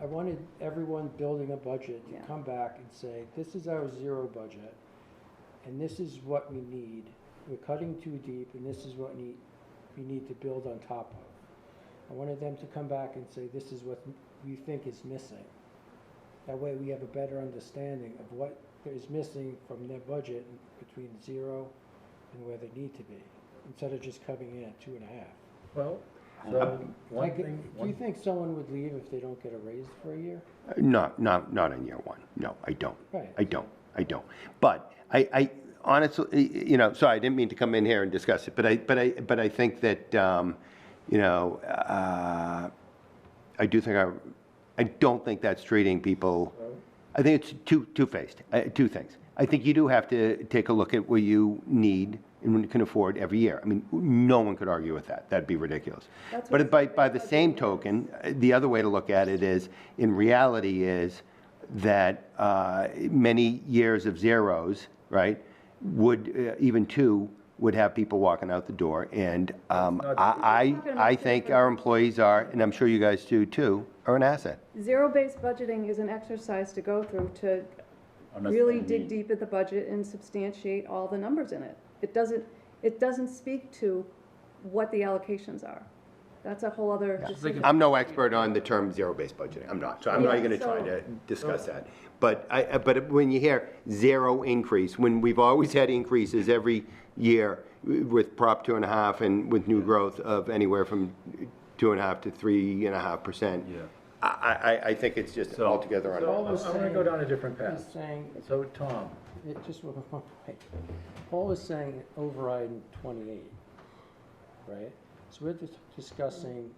I wanted everyone building a budget Yeah. to come back and say, this is our 0 budget, and this is what we need. We're cutting too deep, and this is what we need to build on top of. I wanted them to come back and say, this is what we think is missing. That way we have a better understanding of what is missing from their budget between 0 and where they need to be, instead of just coming in at 2.5. Well, so, one Like, thing, do you think someone would leave if they don't get a raise for a year? Not in year 1, no, I don't. Right. I don't. But I honestly, you know, sorry, I didn't mean to come in here and discuss it, but I think that, you know, I don't think that's treating people, I think it's two-faced, two things. I think you do have to take a look at where you need and can afford every year. I mean, no one could argue with that. That'd be ridiculous. That's But what by the zero-based same budgeting token, the other way to look at it is, in reality is that many years of zeros, right, would, even two, would have people walking out the door. And I think our employees are, and I'm sure you guys do too, are an asset. Zero-based budgeting is an exercise to go through to really dig deep at the budget and substantiate all the numbers in it. It doesn't speak to what the allocations are. That's a whole other decision. I'm no expert on the term zero-based budgeting, I'm not, so I'm not even gonna try to discuss that. But but when you hear zero increase, when we've always had increases every year with Prop 2.5 and with new growth of anywhere from 2.5 to 3.5%. Yeah. I think it's just So- altogether So unbalanced. I'm gonna go down a different path. He's saying, So, Tom, it just, one point. Paul is saying override in 28, right? So we're just discussing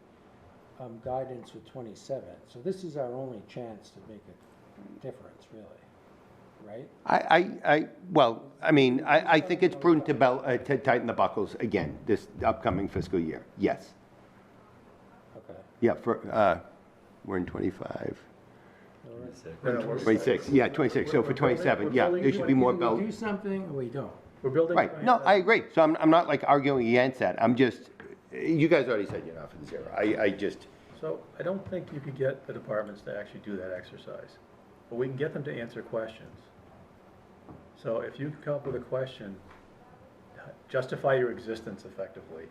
guidance for 27. So this is our only chance to make a difference, really, right? Well, I mean, I think it's prudent to tighten the buckles again this upcoming fiscal year, yes. Okay. Yeah, we're in 25, no, we're- 26, yeah, 26, so for 27, yeah, there should be more Either belt. we do something or we don't. we're building. Right, no, I agree, so I'm not like arguing against that, I'm just, you guys already said you're not for the zero, I just, So I don't think you could get the departments to actually do that exercise, but we can get them to answer questions. So if you come up with a question, justify your existence effectively.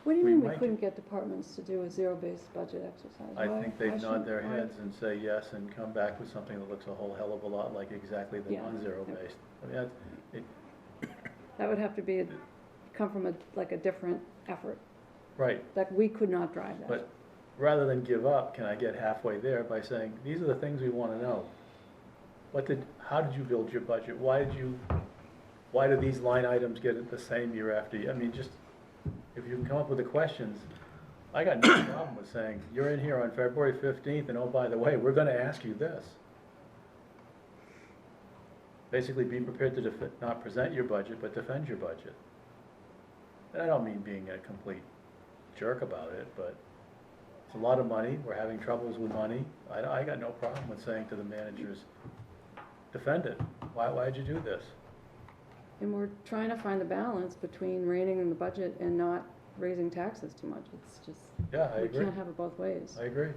What do you we mean we might- couldn't get departments to do a zero-based budget exercise? I Why- think why they'd nod their shouldn't- why- heads and say yes and come back with something that looks a whole hell of a lot like exactly the Yeah. non-zero based. I mean, That would have to be, come from a different effort, right, that we could not drive that. but rather than give up, can I get halfway there by saying, these are the things we want to know. How did you build your budget? Why do these line items get it the same year after year? I mean, just, if you can come up with the questions, I got no problem with saying, you're in here on February 15th, and oh, by the way, we're gonna ask you this. Basically, be prepared to not present your budget, but defend your budget. And I don't mean being a complete jerk about it, but it's a lot of money, we're having troubles with money. I got no problem with saying to the managers, defend it. Why'd you do this? And we're trying to find the balance between reining in the budget and not raising taxes too much. It's just, Yeah, I we agree. can't have it both ways. I agree.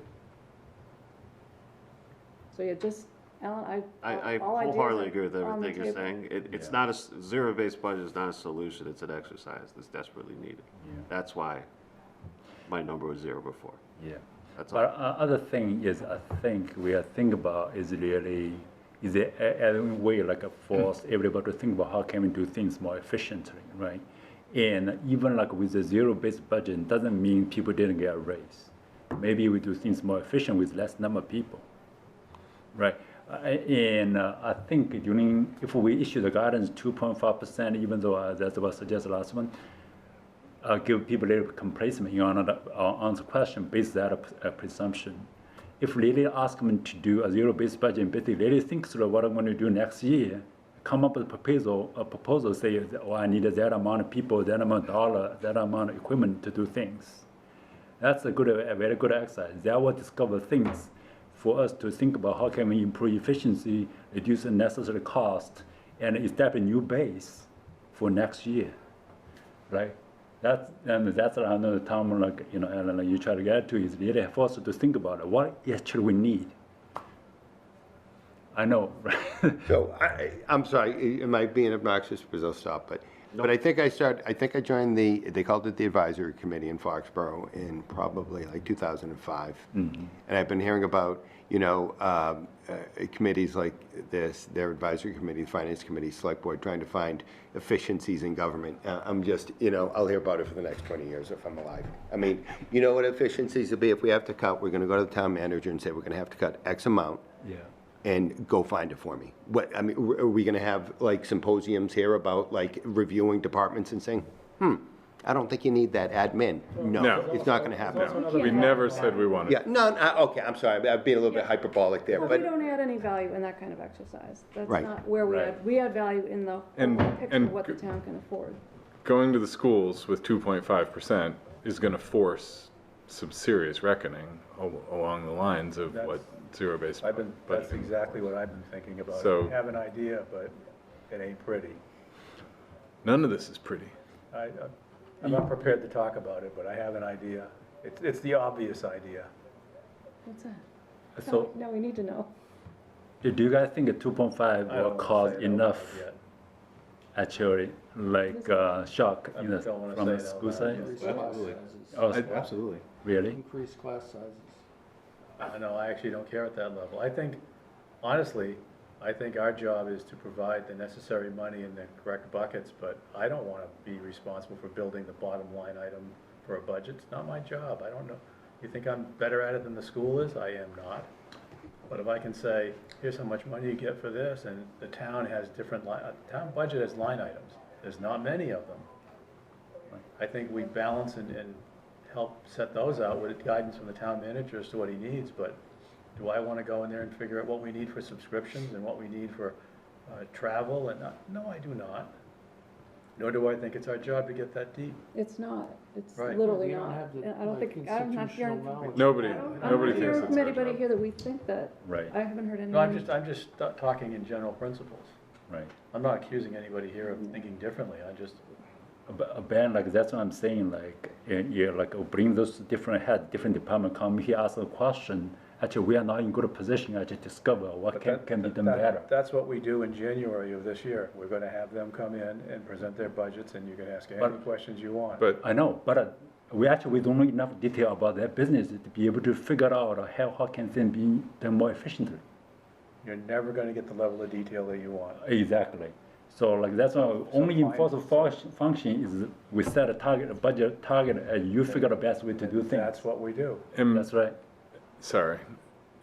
So yeah, just, Alan, I all ideas wholeheartedly are agree with on the everything you're table. saying. It's not zero-based budget is not a solution, it's an exercise that's desperately needed. Yeah. That's why my number was zero before. Yeah. That's all. But other thing is, I think we are think about is really, is it a way like a force everybody to think about how can we do things more efficiently, right? And even like with a zero-based budget, it doesn't mean people didn't get a raise. Maybe we do things more efficient with less number of people, right? And I think if we issue the guidance 2.5%, even though that's what I suggested last one, give people a little complacement on the question based on that presumption. If really ask them to do a zero-based budget and basically really think through what I'm going to do next year, come up with a proposal say, oh, I need that amount of people, that amount of dollar, that amount of equipment to do things. That's a very good exercise. That will discover things for us to think about how can we improve efficiency, reduce the necessary cost, and establish a new base for next year, right? That's another time, like, and you try to get to is really for us to think about it. What actually we need. I know, right? So I'm sorry, am I being obnoxious? Because I'll stop, but I think I joined they called it the advisory committee in Foxborough in probably like 2005. Mm-hmm. And I've been hearing about, committees like this, their advisory committee, finance committee, select board, trying to find efficiencies in government. I'm just, I'll hear about it for the next 20 years if I'm alive. I mean, you know what efficiencies will be? If we have to cut, we're gonna go to the town manager and say, we're gonna have to cut X amount. Yeah. And go find it for me. Are we gonna have like symposiums here about like reviewing departments and saying, I don't think you need that admin. No. No, it's not gonna There's happen. also another We problem. never said we wanted. Yeah, no, okay, I'm sorry, I'm being a little bit hyperbolic there, Well, we but, don't add any value in that kind of exercise. That's Right. not where we Right. add, we add value in the And- overall picture and of what the g- town can afford. Going to the schools with 2.5% is going to force some serious reckoning along the lines of what zero-based That's budgeting. exactly what I've been thinking about. So- I have an idea, but it ain't pretty. None of this is pretty. I'm not prepared to talk about it, but I have an idea. It's the obvious idea. What's that? So, No, we need to know. do you guys think a 2.5 I will don't wanna cause say it out enough, loud yet. actually, like, shock, I you know, don't wanna from say the it out school loud side? yet. Increase class Absolutely. sizes. Oh, Absolutely. really? Increase class sizes. No, I actually don't care at that level. I think, honestly, I think our job is to provide the necessary money in the correct buckets, but I don't wanna be responsible for building the bottom line item for a budget. It's not my job. I don't know. You think I'm better at it than the school is? I am not. But if I can say, here's how much money you get for this, and the town has different town budget has line items. There's not many of them. I think we balance and help set those out with guidance from the town manager as to what he needs, but do I want to go in there and figure out what we need for subscriptions and what we need for travel and, no, I do not. Nor do I think it's our job to get that deep. It's not. It's Right. literally We don't not. have the, And I don't like, think, I'm not hearing, institutional knowledge. Nobody, I don't, I'm nobody not thinks hearing it's from our anybody job. here that we think that. Right, I haven't heard anyone. No, I'm just talking in general principles. right. I'm not accusing anybody here of thinking differently. I just, A band like that's what I'm saying, like, yeah, like bring those different head, different department come here, ask a question. Actually, we are not in good position. I just discover what but can be done that- better. That's what we do in January of this year. We're gonna have them come in and present their budgets, and you can ask any But- questions you want. But I know, but we don't know enough detail about their business to be able to figure out how can things be done more efficiently. You're never gonna get the level of detail that you want. Exactly. So like that's why only fine. enforcement function is we set a target, a budget target, and you figure the best way to do things. That's what we do. That's right. sorry,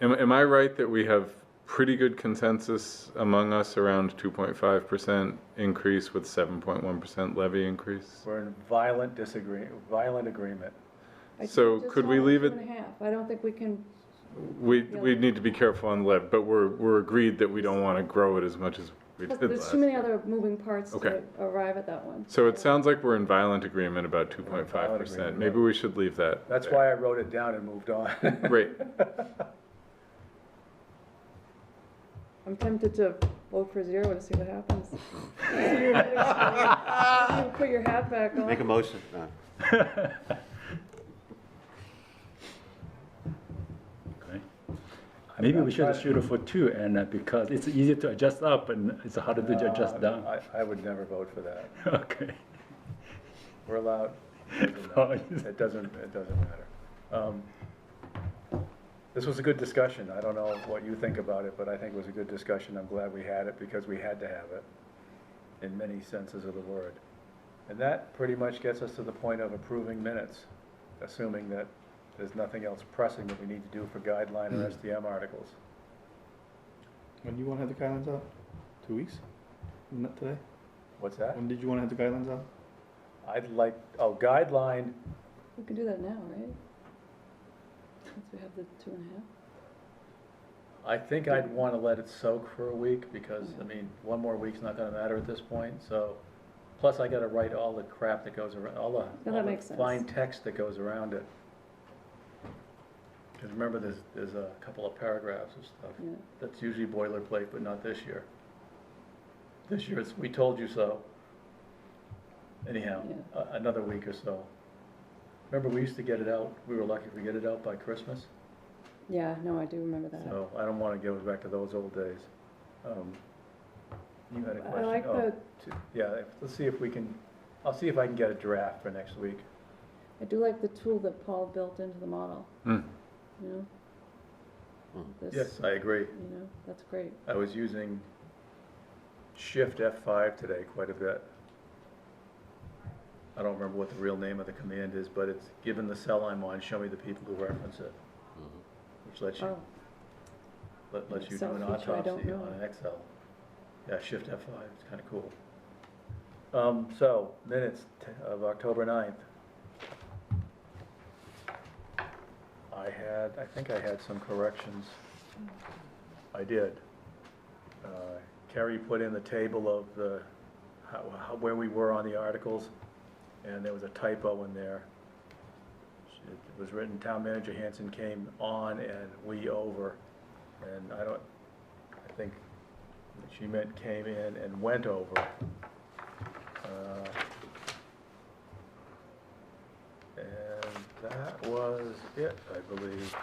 am I right that we have pretty good consensus among us around 2.5% increase with 7.1% levy increase? We're in violent agreement. I So just could we saw leave it- 2.5. I don't think we can, We need to be careful on the levy, but we're agreed that we don't want to grow it as much as we did there's last too many year. other moving parts Okay. to arrive at that one. So it sounds like we're in violent agreement about Violent 2.5%. agreement, Maybe right. we should leave that. That's there. why I wrote it down and moved on. Great. I'm tempted to vote for 0 to see what happens. You're getting excited. You put your hat back on. Make a motion. Okay. Maybe we should shoot for 2, and because it's easier to adjust up and it's harder to adjust down. I would never vote for that. Okay. We're allowed. It doesn't matter. This was a good discussion. I don't know what you think about it, but I think it was a good discussion. I'm glad we had it because we had to have it in many senses of the word. And that pretty much gets us to the point of approving minutes, assuming that there's nothing else pressing that we need to do for guideline or STM articles. When do you want to have the guidelines out? 2 weeks? Not today? What's that? When did you want to have the guidelines out? Guideline, We can do that now, right? Since we have the 2.5. I think I'd want to let it soak for a week because, I mean, one more week's not going to matter at this point, so. Plus, I got to write all the crap that goes around, all that the makes sense. fine text that goes around it. Because remember, there's a couple of paragraphs of stuff. Yeah. That's usually boilerplate, but not this year. This year, it's, we told you so. Anyhow, Yeah. Another week or so. Remember, we used to get it out, we were lucky if we get it out by Christmas. Yeah, no, I do remember that. So I don't want to go back to those old days. You had a I question? like Oh, the, yeah, let's see if we can, I'll see if I can get a draft for next week. I do like the tool that Paul built into the model, Hmm. you know? This, Yes, I agree. You know, that's great. I was using Shift F5 today quite a bit. I don't remember what the real name of the command is, but it's given the cell I'm on, show me the people who reference it. Which lets you, Oh, lets you do Excel an feature I don't autopsy know. on an Excel. Yeah, Shift F5, it's kind of cool. So, minutes of October 9th. I think I had some corrections. I did. Kerry put in the table of the, where we were on the articles, and there was a typo in there. It was written, Town Manager Hanson came on and we over, and I think she meant came in and went over. And that was it, I believe.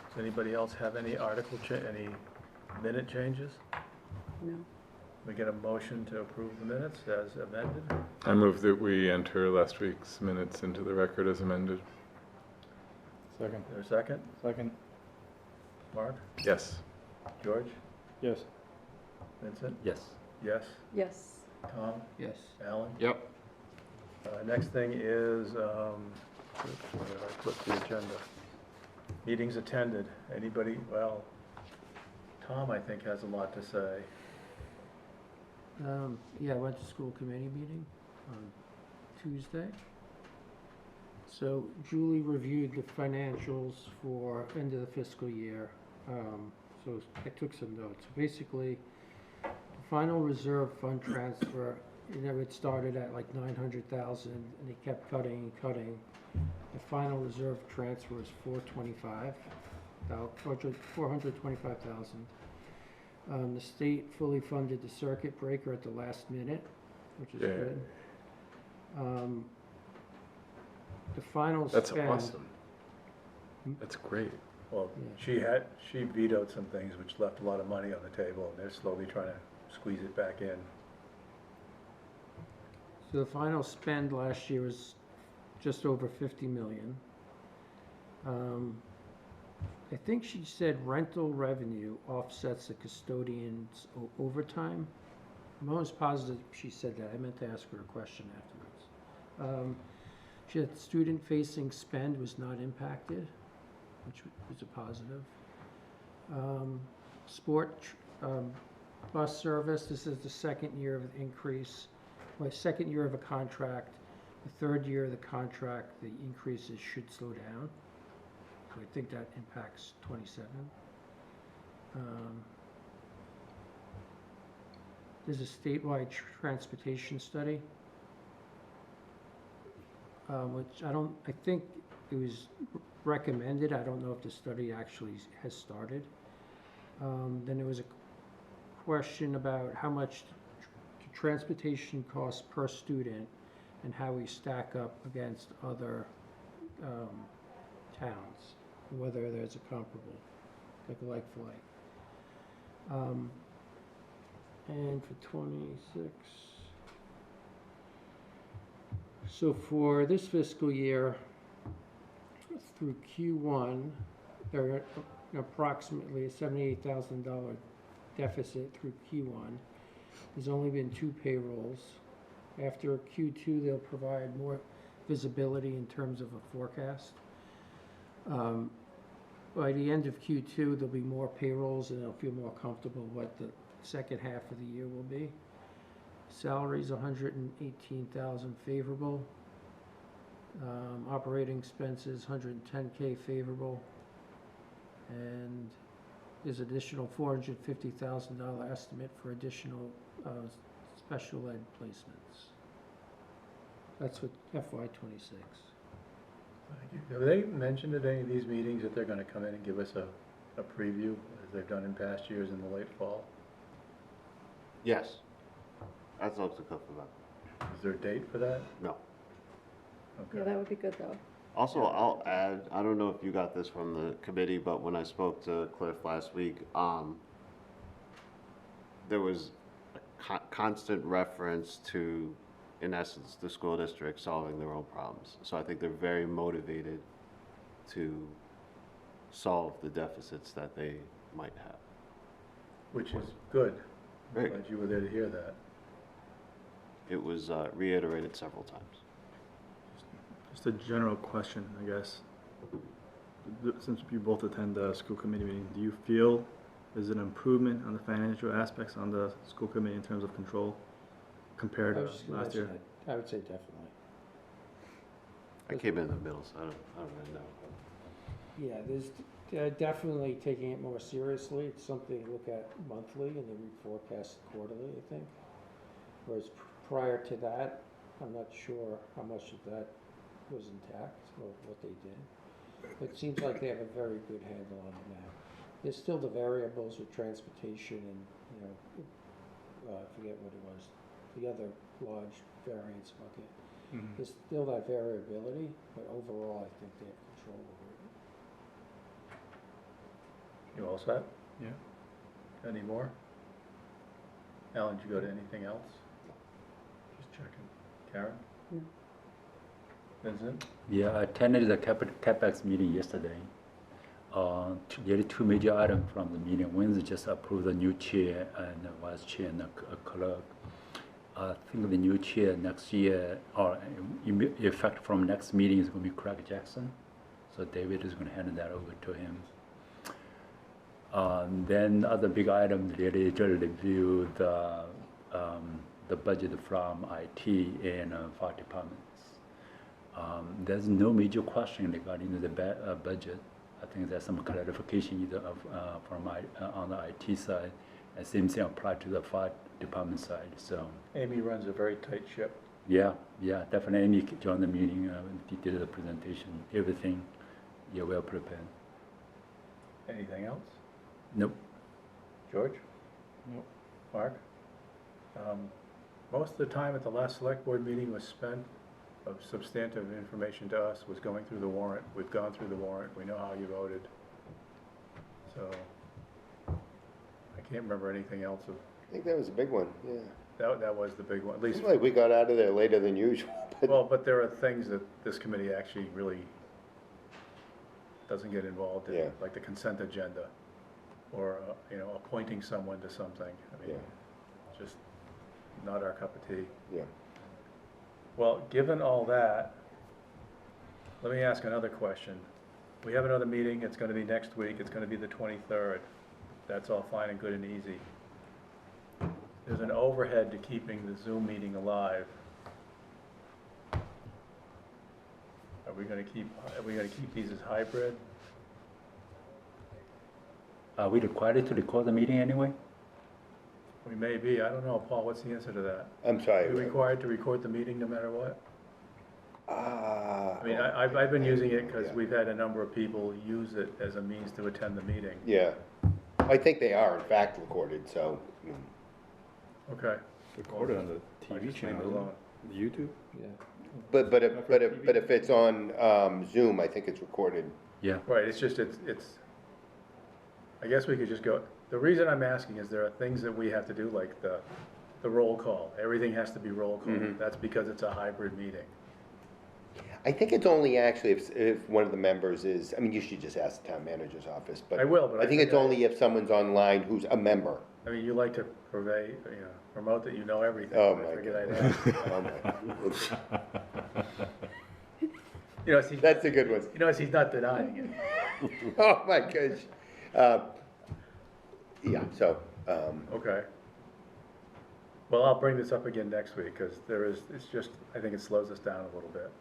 Does anybody else have any any minute changes? No. We get a motion to approve the minutes as amended? I move that we enter last week's minutes into the record as amended. Second. Is there a second? Second. Mark? Yes. George? Yes. Vincent? Yes. Yes. Yes. Tom? Yes. Alan? Yep. Next thing is, where did I put the agenda? Meetings attended. Anybody, well, Tom, I think, has a lot to say. Yeah, I went to school committee meeting on Tuesday. So Julie reviewed the financials for end of the fiscal year. So I took some notes. Basically, the final reserve fund transfer, it started at like 900,000 and they kept cutting and cutting. The final reserve transfer is 425,000. The state fully funded the circuit breaker at the last minute, which is Yeah. good. The final That's spend. awesome. That's great. Well, Yeah. she vetoed some things which left a lot of money on the table, and they're slowly trying to squeeze it back in. So the final spend last year was just over 50 million. I think she said rental revenue offsets the custodian's overtime. I'm almost positive she said that. I meant to ask her a question afterwards. She said student-facing spend was not impacted, which was a positive. Bus service, this is the second year of an increase, second year of a contract. The third year of the contract, the increases should slow down. So I think that impacts 27. There's a statewide transportation study, which I think it was recommended. I don't know if the study actually has started. Then there was a question about how much transportation costs per student and how we stack up against other towns, whether there's a comparable, like a like for like. And for 26, so for this fiscal year, through Q1, there are approximately a $78,000 deficit through Q1. There's only been 2 payrolls. After Q2, they'll provide more visibility in terms of a forecast. By the end of Q2, there'll be more payrolls and they'll feel more comfortable what the second half of the year will be. Salaries, 118,000 favorable. Operating expenses, 110K favorable. And there's additional $450,000 estimate for additional special ed placements. That's what FY26. Have they mentioned at any of these meetings that they're gonna come in and give us a preview, as they've done in past years in the late fall? Yes. That's up to Cliff about. Is there a date for that? No. Yeah, Okay. that would be good, though. Also, I'll add, I don't know if you got this from the committee, but when I spoke to Cliff last week, there was a constant reference to, in essence, the school district solving their own problems. So I think they're very motivated to solve the deficits that they might have. Which is good. Very Glad you were there to hear that. It was reiterated several times. Just a general question, I guess. Since you both attend the school committee meeting, do you feel there's an improvement on the financial aspects on the school committee in terms of control compared I to was just gonna last mention year. that. I would say definitely. I came in the middle, so I don't really know. Yeah, there's definitely taking it more seriously. It's something to look at monthly and then reforecast quarterly, I think. Whereas prior to that, I'm not sure how much of that was intact or what they did. But it seems like they have a very good handle on it now. There's still the variables with transportation and, I forget what it was, the other large variance bucket. There's still that variability, but overall, I think they have control over it. You all set? Yeah. Any more? Alan, did you go to anything else? Just checking. Karen? No. Vincent? Yeah, I attended the CapEx meeting yesterday. There are two major items from the meeting. One is just approve the new chair and the vice chair and a clerk. I think the new chair next year, or in effect from next meeting, is going to be Craig Jackson. So David is going to hand that over to him. Then other big item really to review the budget from IT and fire departments. There's no major question regarding the budget. I think there's some clarification either from on the IT side, and same thing applied to the fire department side. So Amy runs a very tight ship. yeah, definitely. Amy joined the meeting, did the presentation, everything. Yeah, well prepared. Anything else? Nope. George? Nope. Mark? Most of the time at the last select board meeting was spent of substantive information to us, was going through the warrant. We've gone through the warrant, we know how you voted. So, I can't remember anything else of, I think that was a big one, yeah. that was the big one, at least. Seems like we got out of there later than usual, but Well, but there are things that this committee actually really doesn't get involved in, Yeah. like the consent agenda, or, appointing someone to something. I mean, Yeah. just not our cup of tea. yeah. Well, given all that, let me ask another question. We have another meeting, it's gonna be next week, it's gonna be the 23rd. That's all fine and good and easy. There's an overhead to keeping the Zoom meeting alive. Are we gonna keep these as hybrid? Are we required to record the meeting anyway? We may be, I don't know, Paul, what's the answer to that? I'm Are sorry. we required to record the meeting no matter what? Ah. I mean, I've been using it because Yeah. we've had a number of people use it as a means to attend the meeting. Yeah, I think they are in fact recorded, so, Okay. Recorded on the I TV just leave it channel, alone. YouTube. Yeah. but if it's on Zoom, I think it's recorded. Yeah. Right, it's just, it's, I guess we could just go, the reason I'm asking is there are things that we have to do, like the roll call. Everything has to be roll call. Mhm. That's because it's a hybrid meeting. I think it's only actually if one of the members is, I mean, you should just ask the town manager's office, but. I will, but I think it's I- only if someone's online who's a member. I mean, you like to promote that you know everything. Oh, but I my figured I'd goodness. ask. Oh, my. That's That's a good one. You notice he's not denying it. Oh, my gosh. Yeah, so, Okay. Well, I'll bring this up again next week, because it's just, I think it slows us down a little bit.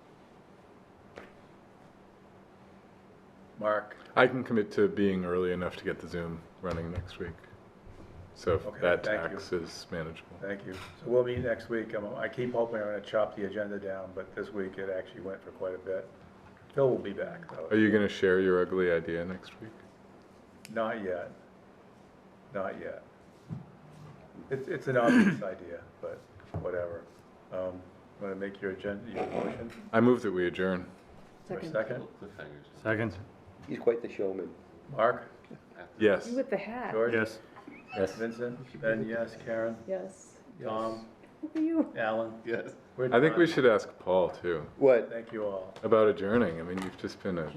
Mark? I can commit to being early enough to get the Zoom running next week. So if Okay, that thank you. tax is manageable. Thank you. So we'll meet next week. I keep hoping I'm gonna chop the agenda down, but this week it actually went for quite a bit. Phil will be back, though. Are you going to share your ugly idea next week? Not yet. Not yet. It's an obvious idea, but whatever. Want to make your motion I move that we adjourn. for a second? Cliffhangers. Second. he's quite the showman. Mark? Yes. You with the hat? George? Yes. Yes. Vincent? Ben, yes. Karen? Yes. Tom? Who are you? Alan? Yes. We're I think we done. should ask Paul too What? Thank you all. about adjourning. I mean, you've just been a